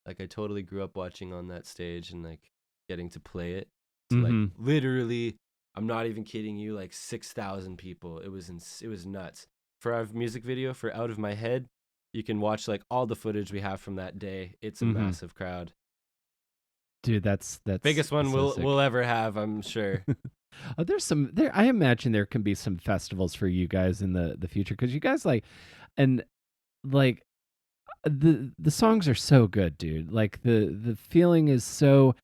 like I totally grew up watching on that stage and like getting to play it to like Mm-hmm. literally, I'm not even kidding you, like 6,000 people. It was nuts. For our music video for Out of My Head, you can watch like all the footage we have from that day. It's a Mm-hmm. massive crowd. Dude, that's Biggest one so we'll sick. ever have, I'm sure. There's some there. I imagine there can be some festivals for you guys in the future because you guys like and like the songs are so good, dude. Like the feeling is so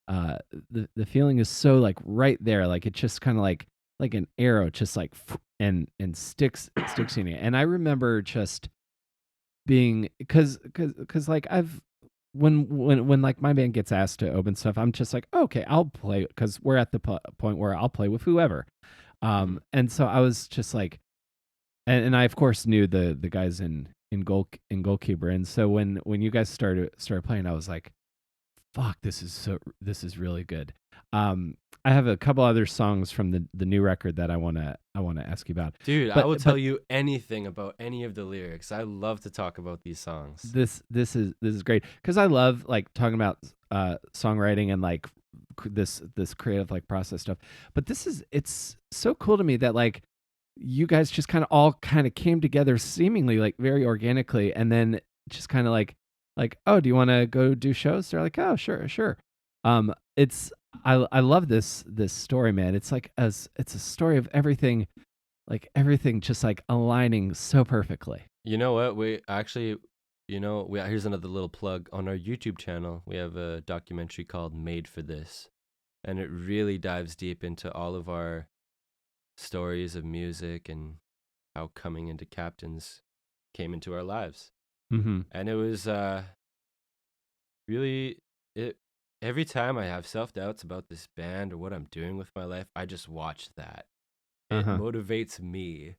uh the feeling is so like right there. Like it just kind of like an arrow, just like and sticks in you. And I remember just being because like I've when like my band gets asked to open stuff, I'm just like, okay, I'll play, because we're at the point where I'll play with whoever. Mhm. And so I was just like, and I of course knew the guys in goalkeeper, and so when you guys started playing, I was like, fuck, this is really good. I have a couple other songs from the new record that I wanna ask you about, Dude, I will but tell you anything about any of the lyrics. I love to talk about these songs. this is great because I love like talking about songwriting and like this creative like process stuff. But it's so cool to me that like you guys just kind of all kind of came together seemingly like very organically, and then just kind of like, oh, do you want to go do shows? They're like, oh, sure. It's I love this story, man. It's like as it's a story of everything, like everything just like aligning so perfectly. You know what? We actually, here's another little plug on our YouTube channel. We have a documentary called Made for This, and it really dives deep into all of our stories of music and how coming into Captains came into our lives. Mm-hmm. And it was really it every time I have self-doubts about this band or what I'm doing with my life, I just watch that. It Uh-huh. motivates me.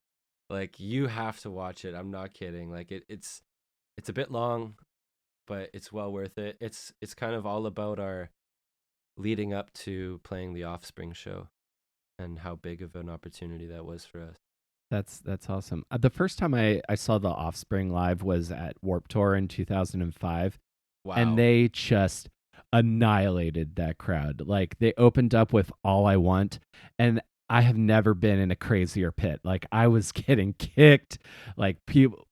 Like, you have to watch it. I'm not kidding. Like, it's a bit long, but it's well worth it. It's kind of all about our leading up to playing the Offspring show and how big of an opportunity that was for us. That's awesome. The first time I saw the Offspring live was at Warped Tour in 2005, and Wow. they just annihilated that crowd. Like they opened up with All I Want, and I have never been in a crazier pit. Like I was getting kicked, like people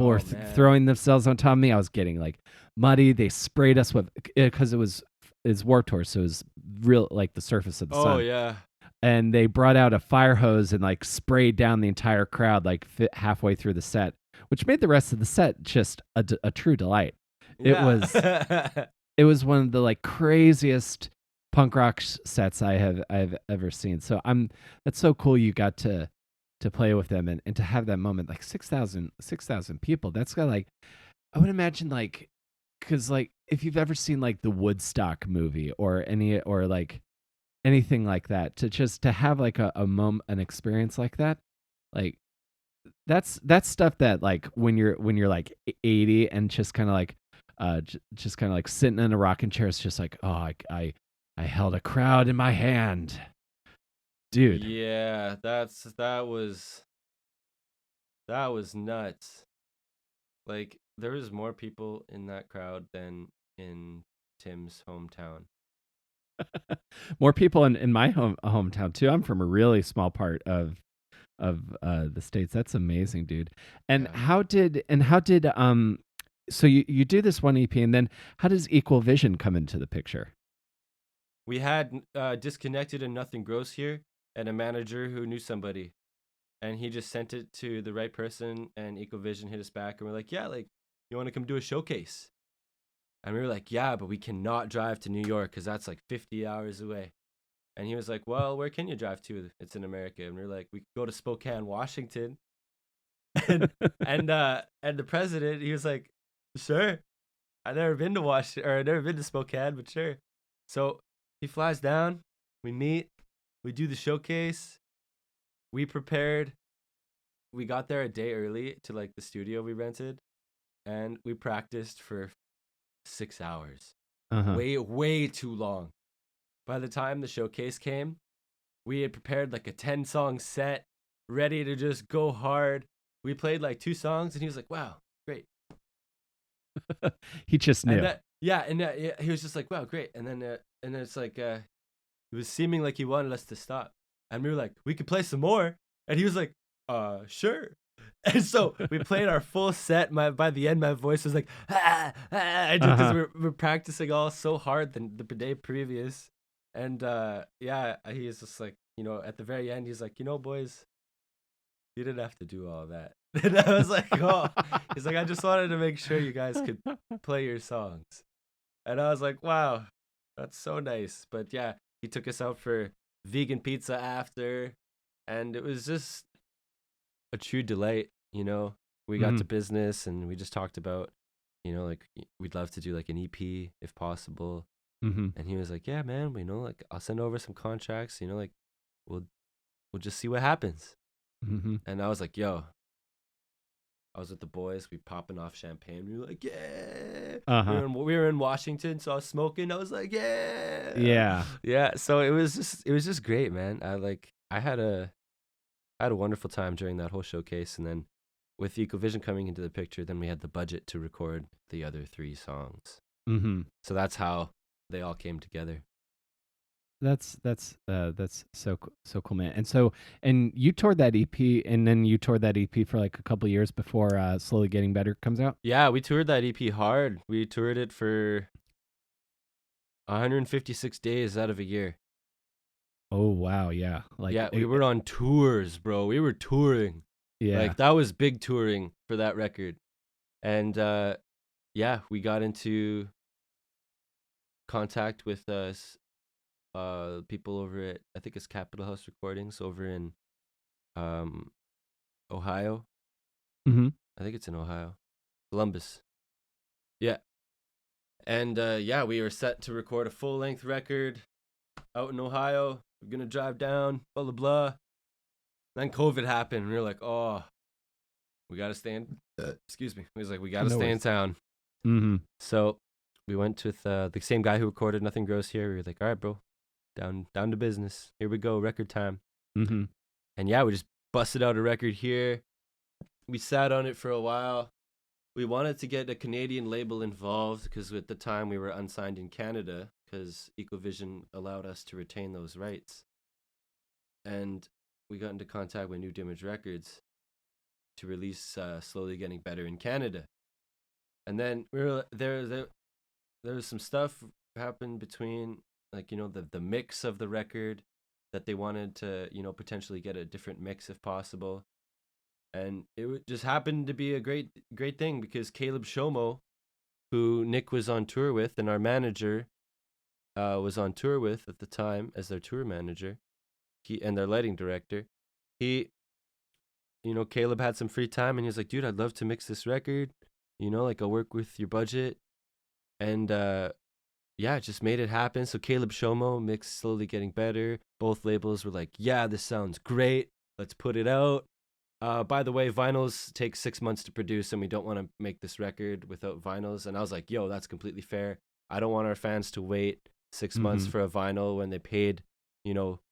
were Oh man. throwing themselves on top of me. I was getting like muddy. They sprayed us with, because it's Warped Tour, so it was real like the surface of the Oh sun, yeah. and they brought out a fire hose and like sprayed down the entire crowd like halfway through the set, which made the rest of the set just a true delight. It was Yeah. it was one of the like craziest punk rock sets I've ever seen. So that's so cool you got to play with them, and to have that moment, like 6,000 people. That's got like, I would imagine like, because like if you've ever seen like the Woodstock movie or any or like anything like that, to just to have like an experience like that, like that's stuff that like when you're like 80 and just kind of like just kind of like sitting in a rocking chair, it's just like, oh, I held a crowd in my hand, dude. Yeah, that was nuts. Like, there was more people in that crowd than in Tim's hometown. More people in my hometown too. I'm from a really small part of the states. That's amazing, dude. And Yeah. how did so you do this one EP, and then how does Equal Vision come into the picture? We had Disconnected and Nothing Grows Here, and a manager who knew somebody. And he just sent it to the right person, and Ecovision hit us back, and we're like, yeah, like, you want to come do a showcase? And we were like, yeah, but we cannot drive to New York because that's like 50 hours away. And he was like, well, where can you drive to? It's in America. And we are like, we could go to Spokane, Washington. and and the president, he was like, sure. I've never been to Washington, or I've never been to Spokane, but sure. So he flies down, we meet, we do the showcase, we prepared. We got there a day early to like the studio we rented, and we practiced for 6 hours. Uh-huh. Way too long. By the time the showcase came, we had prepared like a 10-song set, ready to just go hard. We played like 2 songs, and he was like, wow, great. He just And knew. that, yeah, and yeah, he was just like, wow, great. And then it's like, it was seeming like he wanted us to stop. And we were like, we could play some more. And he was like, sure. And so we played our full set. By the end, my voice was like, because we're practicing all so hard the day previous. And yeah, he was just like, at the very end, he's like, boys, you didn't have to do all that. And I was like, oh, he's like, I just wanted to make sure you guys could play your songs. And I was like, wow, that's so nice. But yeah, he took us out for vegan pizza after, and it was just a true delight. We got to business, and we just talked about, like we'd love to do like an EP if possible. And he was like, "Yeah, man, like I'll send over some contracts. Like we'll just see what happens." And I was like, "Yo." I was with the boys. We popping off champagne. We were like, "Yeah." We were in Washington, so I was smoking. I was like, "Yeah." Yeah. So it was just great, man. I had a wonderful time during that whole showcase, and then with Ecovision coming into the picture, then we had the budget to record the other 3 songs. So that's how they all came together. That's so cool, man. And you toured that EP, and then you toured that EP for like a couple years before Slowly Getting Better comes out. Yeah, we toured that EP hard. We toured it for 156 days out of a year. Oh wow, yeah. We were on tours, bro. We were touring. Yeah. Like that was big touring for that record. And we got into contact with people over at, I think it's Capitol House Recordings over in Ohio. I think it's in Ohio. Columbus. Yeah. And we were set to record a full-length record out in Ohio. We're going to drive down, blah, blah, blah. Then COVID happened, and we were like, "Oh, we got to stay in." Excuse me. He was like, "We got to stay in town." So we went with the same guy who recorded Nothing Grows Here. We were like, "All right, bro, down to business. Here we go, record time." And we just busted out a record here. We sat on it for a while. We wanted to get a Canadian label involved because at the time we were unsigned in Canada because Ecovision allowed us to retain those rights. And we got into contact with New Damage Records to release Slowly Getting Better in Canada. And then we were there was some stuff happened between, like, the mix of the record that they wanted to, potentially get a different mix if possible. And it just happened to be a great thing because Caleb Shomo, who Nick was on tour with and our manager was on tour with at the time as their tour manager, and their lighting director, Caleb had some free time and he was like, "Dude, I'd love to mix this record. Like I'll work with your budget." And just made it happen. So Caleb Shomo mixed Slowly Getting Better. Both labels were like, "Yeah, this sounds great. Let's put it out. By the way, vinyls take 6 months to produce, and we don't want to make this record without vinyls." And I was like, "Yo, that's completely fair. I don't want our fans to wait 6 months for a vinyl when they paid,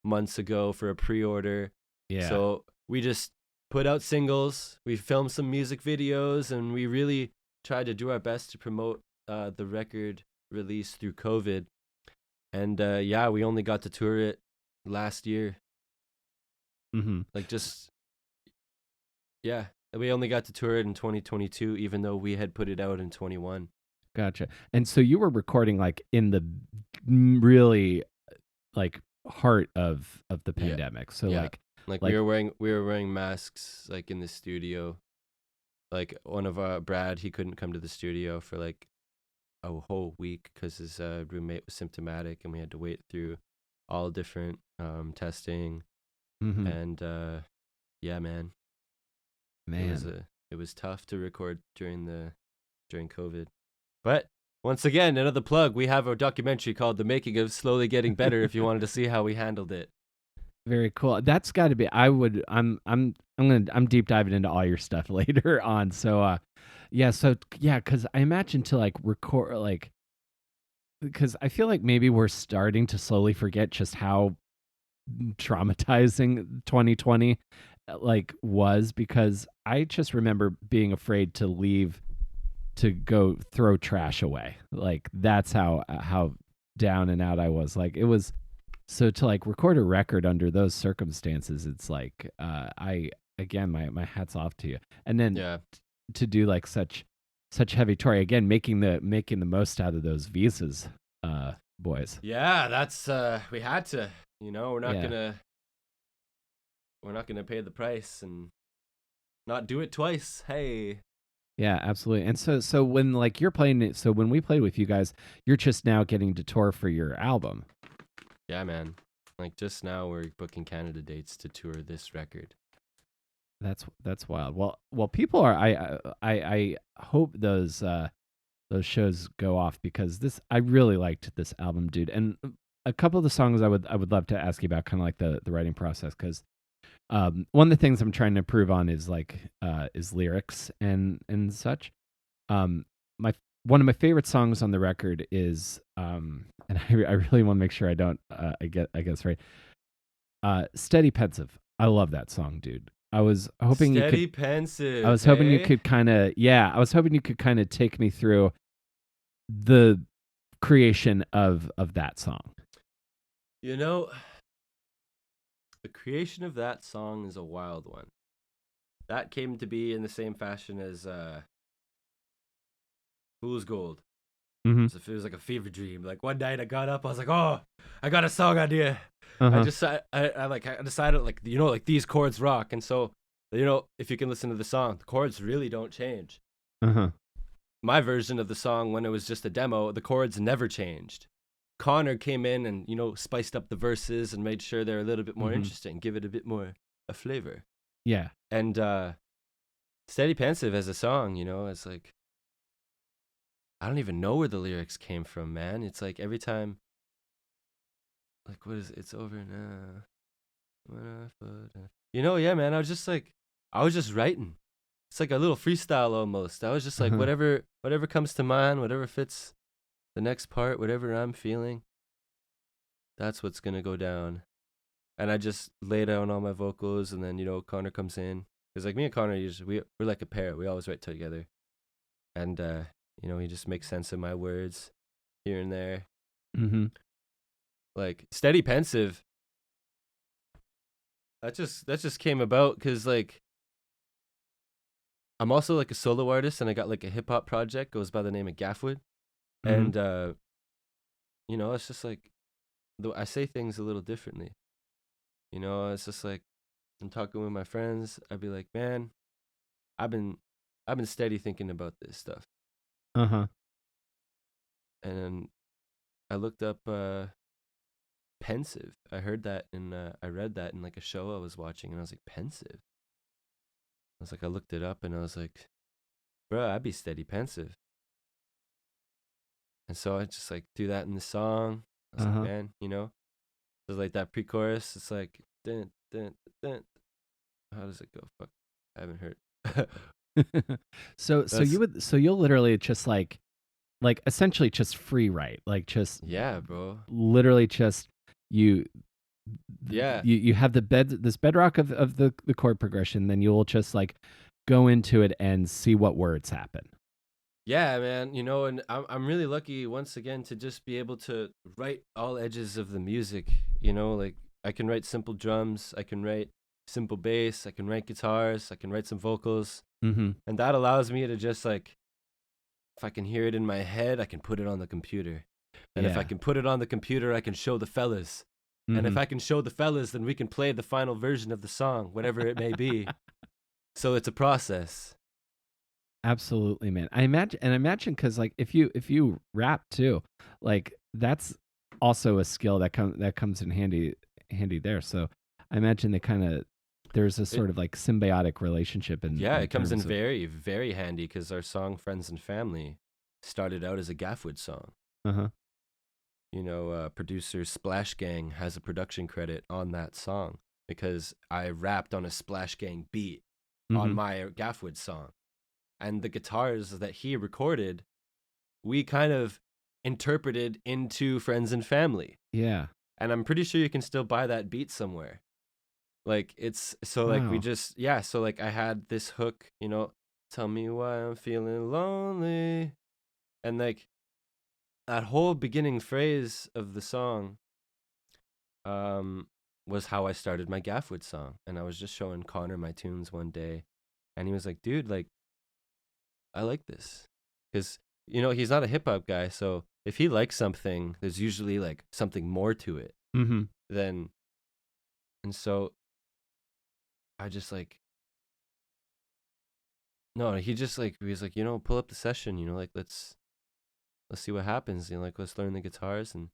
months ago for a pre-order." Yeah. So we just put out singles. We filmed some music videos, and we really tried to do our best to promote the record release through COVID. And we only got to tour it last year. We only got to tour it in 2022, even though we had put it out in 21. Gotcha. And so you were recording like in the really like heart of the pandemic. So like we were wearing masks like in the studio. Like one of our Brad, he couldn't come to the studio for like a whole week because his roommate was symptomatic, and we had to wait through all different testing. And man, it was tough to record during COVID. But once again, another plug. We have a documentary called "The Making of Slowly Getting Better" if you wanted to see how we handled it. Very cool. That's got to be. I'm deep diving into all your stuff later on. So because I imagine to like record because I feel like maybe we're starting to slowly forget just how traumatizing 2020 was, because I just remember being afraid to leave to go throw trash away. Like that's how down and out I was. Like it was. So to like record a record under those circumstances, it's like my hat's off to you. And then to do like such heavy touring, again, making the most out of those visas, boys. Yeah, that's we had to. We're not gonna pay the price and not do it twice. Hey. Yeah, absolutely. And so when like you're playing it, so when we play with you guys, you're just now getting to tour for your album. Yeah, man. Like just now, we're booking Canada dates to tour this record. That's wild. Well, people are. I hope those shows go off because I really liked this album, dude. And a couple of the songs I would love to ask you about, kind of like the writing process, because one of the things I'm trying to improve on is is lyrics and such. My One of my favorite songs on the record is and I really want to make sure I don't I guess right. Steady Pensive. I love that song, dude. I was hoping Steady Pensive. I was hoping you could kind of I was hoping you could kind of take me through the creation of that song. You know, the creation of that song is a wild one. That came to be in the same fashion as Fool's Gold. Mm-hmm. So it was like a fever dream. Like one night I got up, I was like, oh, I got a song idea. Uh-huh. I decided like, you know, like these chords rock. And so, you know, if you can listen to the song, the chords really don't change. Uh-huh. My version of the song, when it was just a demo, the chords never changed. Connor came in and, you know, spiced up the verses and made sure they're a little bit more interesting, give it a bit more a flavor. Yeah. And Steady Pensive as a song, you know, it's like, I don't even know where the lyrics came from, man. It's like every time, like, what is it? It's over now. You know, yeah, man. I was just writing. It's like a little freestyle almost. I was just like, whatever comes to mind, whatever fits the next part, whatever I'm feeling, that's what's going to go down. And I just lay down all my vocals, and then, you know, Connor comes in. Because, like, me and Connor, we're like a pair. We always write together. And, you know, he just makes sense of my words here and there. Mm-hmm. Like, Steady Pensive, that just came about because, like, I'm also, like, a solo artist, and I got, like, a hip-hop project, goes by the name of Gaffwood. And, you know, it's just, like, I say things a little differently. You know, it's just, like, I'm talking with my friends, I'd be like, man, I've been steady thinking about this stuff. Uh-huh. And then I looked up pensive. I heard that I read that in like a show I was watching, and I was like, pensive. I was like, I looked it up, and I was like, bro, I'd be steady pensive. And so I just like do that in the song. I was like, man, you know, so like that pre-chorus, it's like, dun, dun, dun. How does it go? Fuck, I haven't heard. So you'll literally just like essentially just free write, like just bro, literally just you have this bedrock of the chord progression, then you'll just like go into it and see what words happen. Yeah, man, you know, and I'm really lucky once again to just be able to write all edges of the music, you know, like I can write simple drums, I can write simple bass, I can write guitars, I can write some vocals. Mm-hmm. And that allows me to just like, if I can hear it in my head, I can put it on the computer. And if I can put it on the computer, I can show the fellas. Mm-hmm. And if I can show the fellas, then we can play the final version of the song, whatever it may be. So it's a process. Absolutely, man. I imagine because like if you rap too, like that's also a skill that comes in handy there. So I imagine there's a sort of like symbiotic relationship. It comes in very, very handy because our song Friends and Family started out as a Gaffwood song. Uh-huh. You know, producer Splash Gang has a production credit on that song because I rapped on a Splash Gang beat on my Gaffwood song. And the guitars that he recorded, we kind of interpreted into Friends and Family. Yeah. And I'm pretty sure you can still buy that beat somewhere. Like, it's, so like we just, so like I had this hook, you know, tell me why I'm feeling lonely. And like that whole beginning phrase of the song was how I started my Gaffwood song. And I was just showing Connor my tunes one day. And he was like, dude, like, I like this. Because, you know, he's not a hip hop guy. So if he likes something, there's usually like something more to it than, and so I just like, no, he just like, he was like, you know, pull up the session, you know, like, let's see what happens. You know, like, let's learn the guitars. And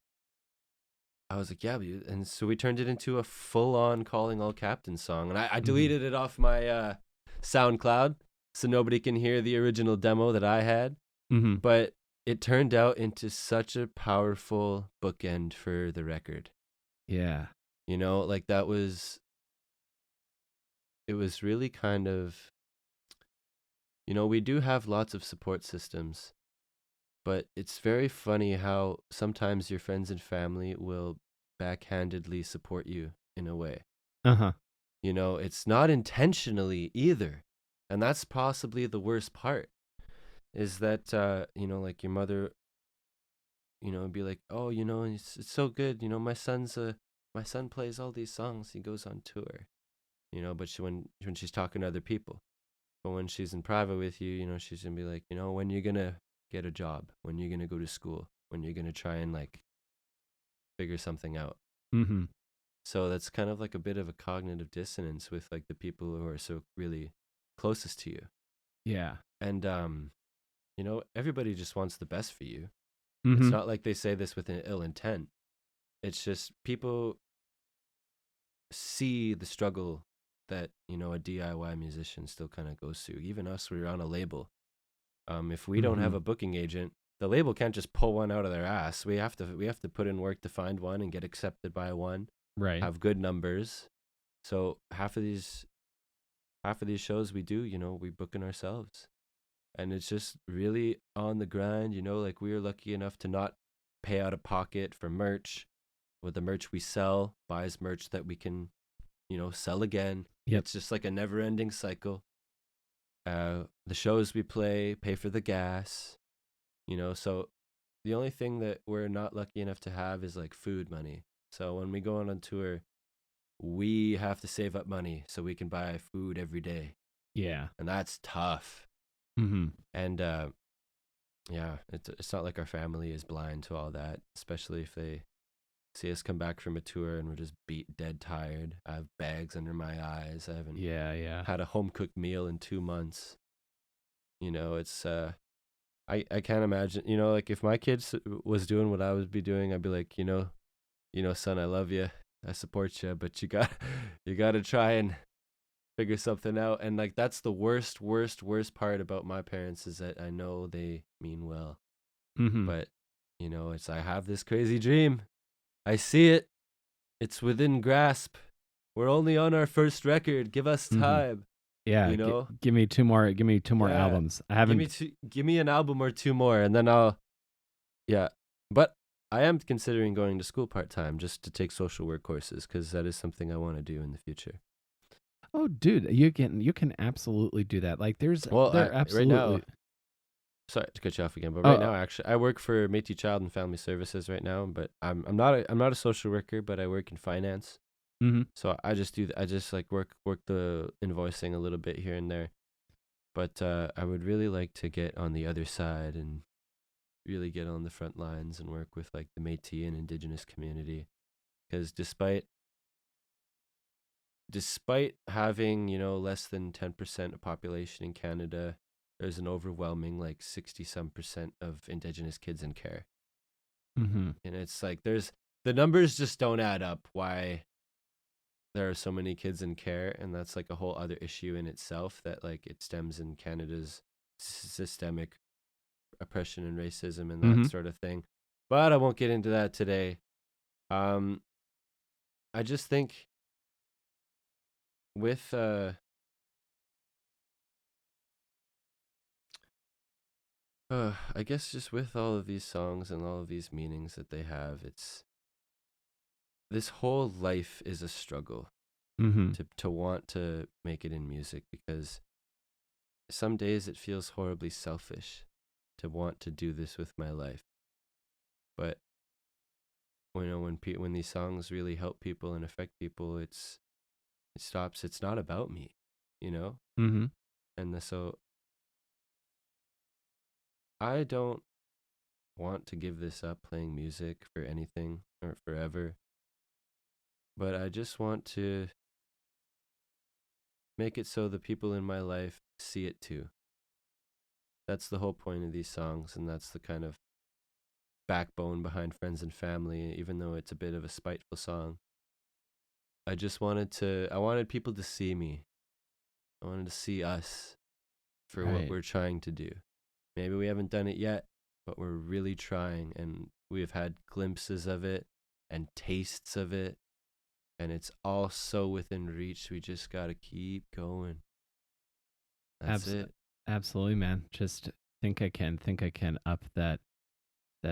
I was like, yeah, and so we turned it into a full-on Calling All Captains song, and I deleted it off my SoundCloud so nobody can hear the original demo that I had. But it turned out into such a powerful bookend for the record. Yeah. You know, like it was really kind of, you know, we do have lots of support systems, but it's very funny how sometimes your friends and family will backhandedly support you in a way. You know, it's not intentionally either. And that's possibly the worst part, is that, you know, like your mother, you know, be like, oh, you know, it's so good. You know, my son plays all these songs. He goes on tour, you know, but when she's talking to other people, but when she's in private with you, you know, she's going to be like, you know, when you're going to get a job, when you're going to go to school, when you're going to try and like figure something out. So that's kind of like a bit of a cognitive dissonance with like the people who are so really closest to you. Yeah. And, you know, everybody just wants the best for you. It's not like they say this with an ill intent. It's just people see the struggle that, you know, a DIY musician still kind of goes through. Even us, we're on a label. If we don't have a booking agent, the label can't just pull one out of their ass. We have to put in work to find one and get accepted by one. Right. Have good numbers. So half of these shows we do, you know, we booking ourselves. And it's just really on the grind, you know, like we were lucky enough to not pay out of pocket for merch. With the merch we sell, buys merch that we can, you know, sell again. Yep. It's just like a never ending cycle. The shows we play, pay for the gas, you know, so the only thing that we're not lucky enough to have is like food money. So when we go on tour, we have to save up money so we can buy food every day. Yeah. And that's tough. And yeah, it's not like our family is blind to all that, especially if they see us come back from a tour and we're just beat dead tired. I have bags under my eyes. I haven't had a home cooked meal in 2 months. You know, it's I can't imagine, you know, like if my kids was doing what I would be doing, I'd be like, you know, son, I love you, I support you, but you got to try and figure something out. And like that's the worst part about my parents, is that I know they mean well, but you know, it's, I have this crazy dream, I see it, it's within grasp, we're only on our first record, give us time. Yeah, you know, give me two more albums. I haven't give me an album or two more, and then I'll but I am considering going to school part-time just to take social work courses, because that is something I want to do in the future. Oh, dude, you can absolutely do that. Like Right now, sorry to cut you off again, but right now, actually, I work for Métis Child and Family Services right now. But I'm not a social worker, but I work in finance. So I just like work the invoicing a little bit here and there. But I would really like to get on the other side and really get on the front lines and work with like the Métis and Indigenous community, because despite having, you know, less than 10% of population in Canada, there's an overwhelming like 60-some% of Indigenous kids in care. And it's like the numbers just don't add up why there are so many kids in care, and that's like a whole other issue in itself, that like it stems in Canada's systemic oppression and racism and that sort of thing. But I won't get into that today. I just think with I guess just with all of these songs and all of these meanings that they have, it's, this whole life is a struggle to want to make it in music, because some days it feels horribly selfish to want to do this with my life. But you know, when these songs really help people and affect people, it stops. It's not about me, you know. And so I don't want to give this up, playing music, for anything or forever. But I just want to make it so the people in my life see it too. That's the whole point of these songs, and that's the kind of backbone behind Friends and Family, even though it's a bit of a spiteful song. I wanted people to see me. I wanted to see us for what Right. we're trying to do. Maybe we haven't done it yet, but we're really trying, and we've had glimpses of it and tastes of it, and it's all so within reach. We just got to keep going. That's it. Absolutely, man. Just think I can up that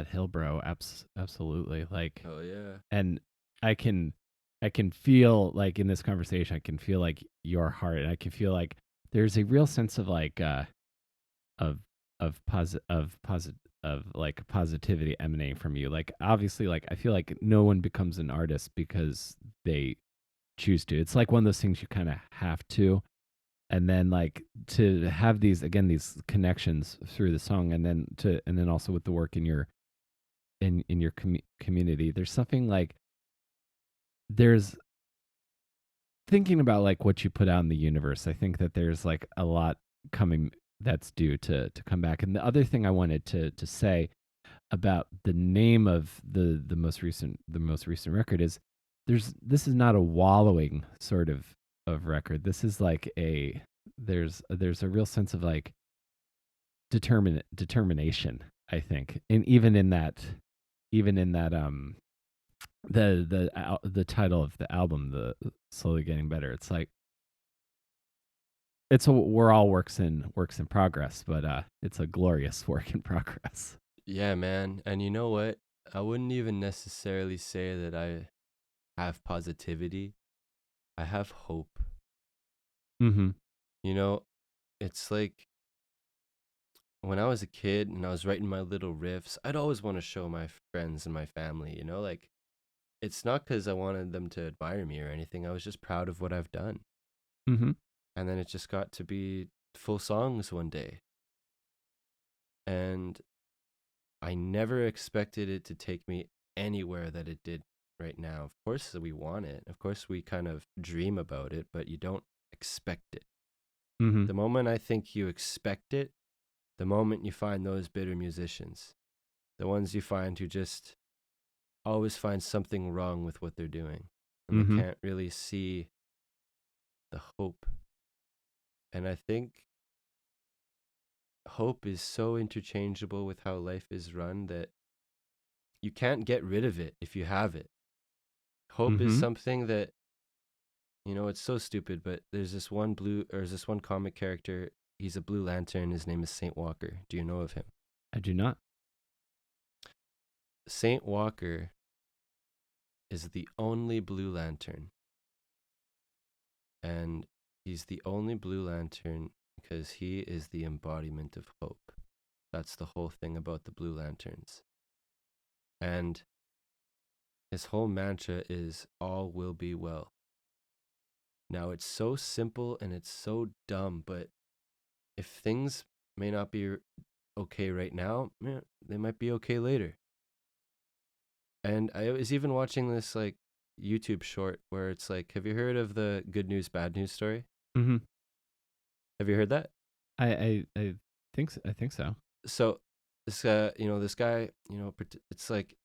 hill, bro. Absolutely. Like, Oh yeah. and I can feel like in this conversation, I can feel like your heart, and I can feel like there's a real sense of like of like positivity emanating from you. Like obviously, like I feel like no one becomes an artist because they choose to. It's like one of those things you kind of have to. And then like to have these connections through the song, and then also with the work in your community, there's something like there's thinking about like what you put out in the universe. I think that there's like a lot coming that's due to come back. And the other thing I wanted to say about the name of the most recent record is this is not a wallowing sort of record. This is like there's a real sense of like determination, I think. And even in that the title of the album, the Slowly Getting Better, it's like we're all works in progress, but it's a glorious work in progress. Yeah, man. And you know what? I wouldn't even necessarily say that I have positivity. I have hope. Mm-hmm. You know, it's like when I was a kid and I was writing my little riffs, I'd always want to show my friends and my family, like it's not because I wanted them to admire me or anything. I was just proud of what I've done. Mm-hmm. And then it just got to be full songs one day. And I never expected it to take me anywhere that it did right now. Of course, we want it. Of course, we kind of dream about it, but you don't expect it. Mm-hmm. The moment I think you expect it, the moment you find those bitter musicians, the ones you find who just always find something wrong with what they're doing, and Mm-hmm. they can't really see the hope. And I think hope is so interchangeable with how life is run that you can't get rid of it if you have it. Hope is Mm-hmm. something that, it's so stupid, but there's this one comic character. He's a Blue Lantern. His name is Saint Walker. Do you know of him? I do not. Saint Walker is the only Blue Lantern. And he's the only Blue Lantern because he is the embodiment of hope. That's the whole thing about the Blue Lanterns. And his whole mantra is all will be well. Now, it's so simple and it's so dumb, but if things may not be okay right now, they might be okay later. And I was even watching this like YouTube short where it's like, have you heard of the good news, bad news story? Mm-hmm. Have you heard that? I think so. I think so. So this this guy, it's like,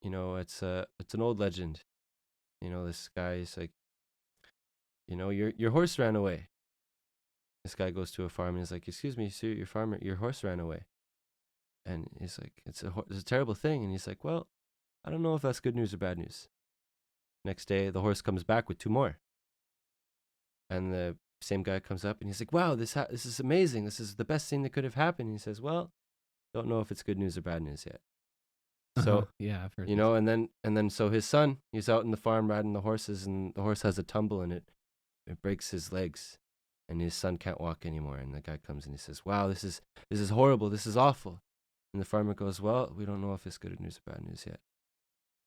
it's an old legend. This guy's like, your horse ran away. This guy goes to a farm and he's like, excuse me, sir, your horse ran away. And he's like, it's a terrible thing. And he's like, well, I don't know if that's good news or bad news. Next day, the horse comes back with 2 more. And the same guy comes up and he's like, wow, this is amazing. This is the best thing that could have happened. And he says, well, don't know if it's good news or bad news yet. So, yeah, I've heard and then so his son, he's out in the farm riding the horses, and the horse has a tumble and it breaks his legs, and his son can't walk anymore. And the guy comes and he says, wow, this is horrible. This is awful. And the farmer goes, well, we don't know if it's good news or bad news yet.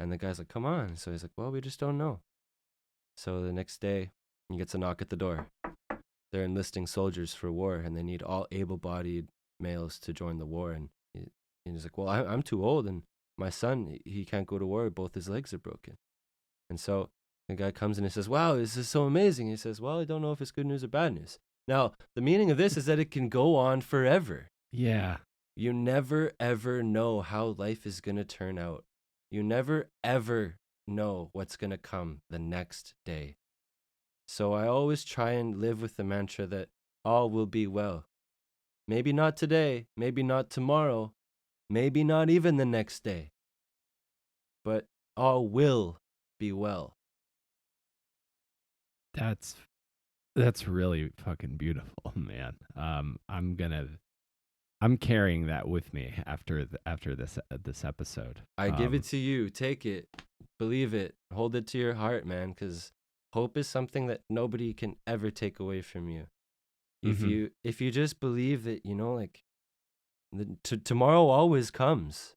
And the guy's like, come on. So he's like, well, we just don't know. So the next day, he gets a knock at the door. They're enlisting soldiers for war, and they need all able-bodied males to join the war. And he's like, well, I'm too old, and my son, he can't go to war. Both his legs are broken. And so the guy comes and he says, wow, this is so amazing. He says, well, I don't know if it's good news or bad news. Now, the meaning of this is that it can go on forever. Yeah. You never ever know how life is going to turn out. You never ever know what's going to come the next day. So I always try and live with the mantra that all will be well. Maybe not today, maybe not tomorrow, maybe not even the next day, but all will be well. That's really fucking beautiful, man. I'm carrying that with me after this episode. I give it to you. Take it. Believe it. Hold it to your heart, man, because hope is something that nobody can ever take away from you. If you just believe that, like tomorrow always comes.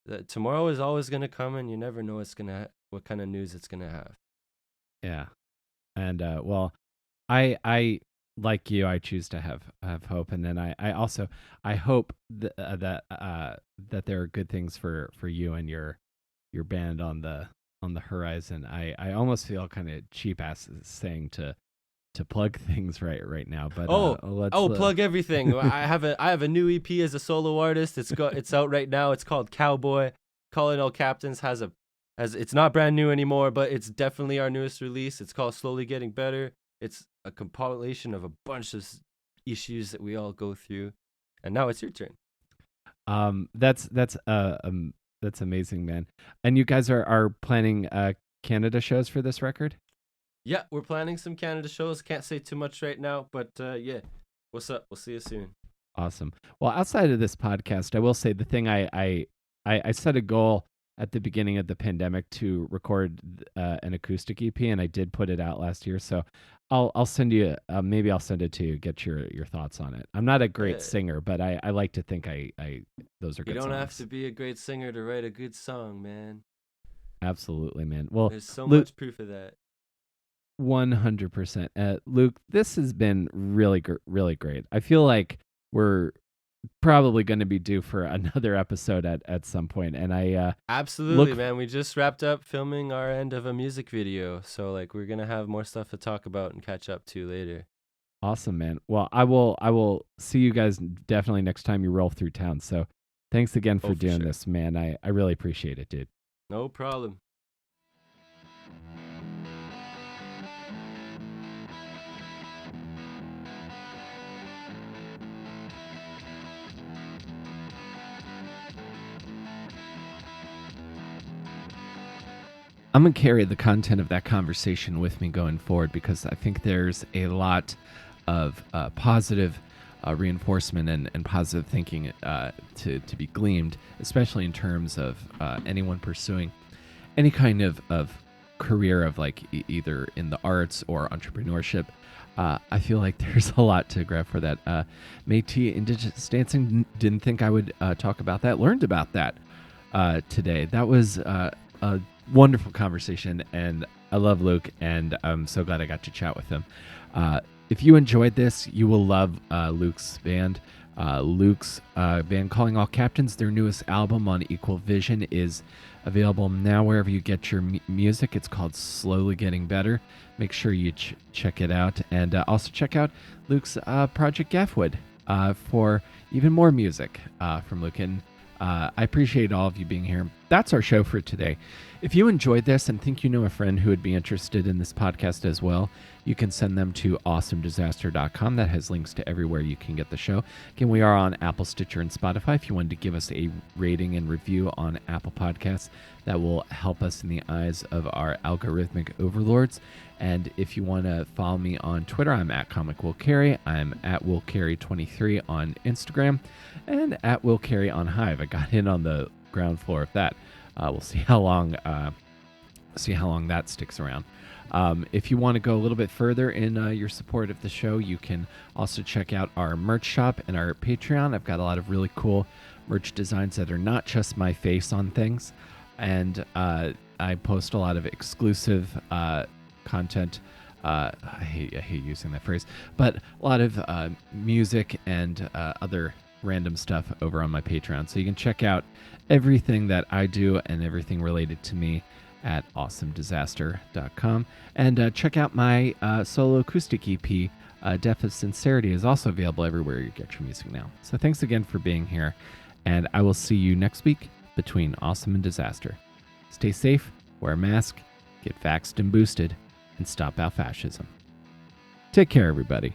That tomorrow is always going to come, and you never know what kind of news it's going to have. Yeah. And well, I like you, I choose to have hope, and then I also hope that there are good things for you and your band on the horizon. I almost feel kind of cheap ass saying to plug things right now, but plug everything. I have a new EP as a solo artist. It's out right now. It's called Cowboy. Calling All Captains it's not brand new anymore, but it's definitely our newest release. It's called Slowly Getting Better. It's a compilation of a bunch of issues that we all go through, and now it's your turn. That's amazing, man. And you guys are planning Canada shows for this record? Yeah, we're planning some Canada shows. Can't say too much right now, but yeah. What's up? We'll see you soon. Awesome. Well, outside of this podcast, I will say the thing I set a goal at the beginning of the pandemic to record an acoustic EP, and I did put it out last year. So I'll send you. Maybe I'll send it to you. Get your thoughts on it. I'm not a great singer, but I like to think those are good. You don't have to be a great singer to write a good song, man. Absolutely, man. Well, there's so much proof of that. 100%. Luc, this has been really, really great. I feel like we're probably going to be due for another episode at some point, and I absolutely, man. We just wrapped up filming our end of a music video, so like we're gonna have more stuff to talk about and catch up to later. Awesome, man. Well, I will see you guys definitely next time you roll through town. So thanks again for doing this, man. I really appreciate it, dude. No problem. I'm going to carry the content of that conversation with me going forward, because I think there's a lot of positive reinforcement and positive thinking to be gleaned, especially in terms of anyone pursuing any kind of career of like either in the arts or entrepreneurship. I feel like there's a lot to grab for that. Métis Indigenous dancing, didn't think I would talk about that. Learned about that today. That was a wonderful conversation, and I love Luc, and I'm so glad I got to chat with him. If you enjoyed this, you will love Luc's band. Luc's band Calling All Captains, their newest album on Equal Vision, is available now wherever you get your music. It's called Slowly Getting Better. Make sure you check it out, and also check out Luc's Project Gaffwood for even more music from Luc. And I appreciate all of you being here. That's our show for today. If you enjoyed this and think you know a friend who would be interested in this podcast as well, you can send them to awesomedisaster.com. That has links to everywhere you can get the show. Again, we are on Apple, Stitcher, and Spotify. If you wanted to give us a rating and review on Apple Podcasts, that will help us in the eyes of our algorithmic overlords. And if you want to follow me on Twitter, I'm at Comic Will Carry. I'm at Will Carry 23 on Instagram, and at Will Carry on Hive. I got in on the ground floor of that. We'll see how long that sticks around. If you want to go a little bit further in your support of the show, you can also check out our merch shop and our Patreon. I've got a lot of really cool merch designs that are not just my face on things, and I post a lot of exclusive content. I hate using that phrase, but a lot of music and other random stuff over on my Patreon. So you can check out everything that I do and everything related to me at awesomedisaster.com. And check out my solo acoustic EP, Death of Sincerity is also available everywhere you get your music now. So thanks again for being here, and I will see you next week between awesome and disaster. Stay safe, wear a mask, get vaxxed and boosted, and stop out fascism. Take care, everybody.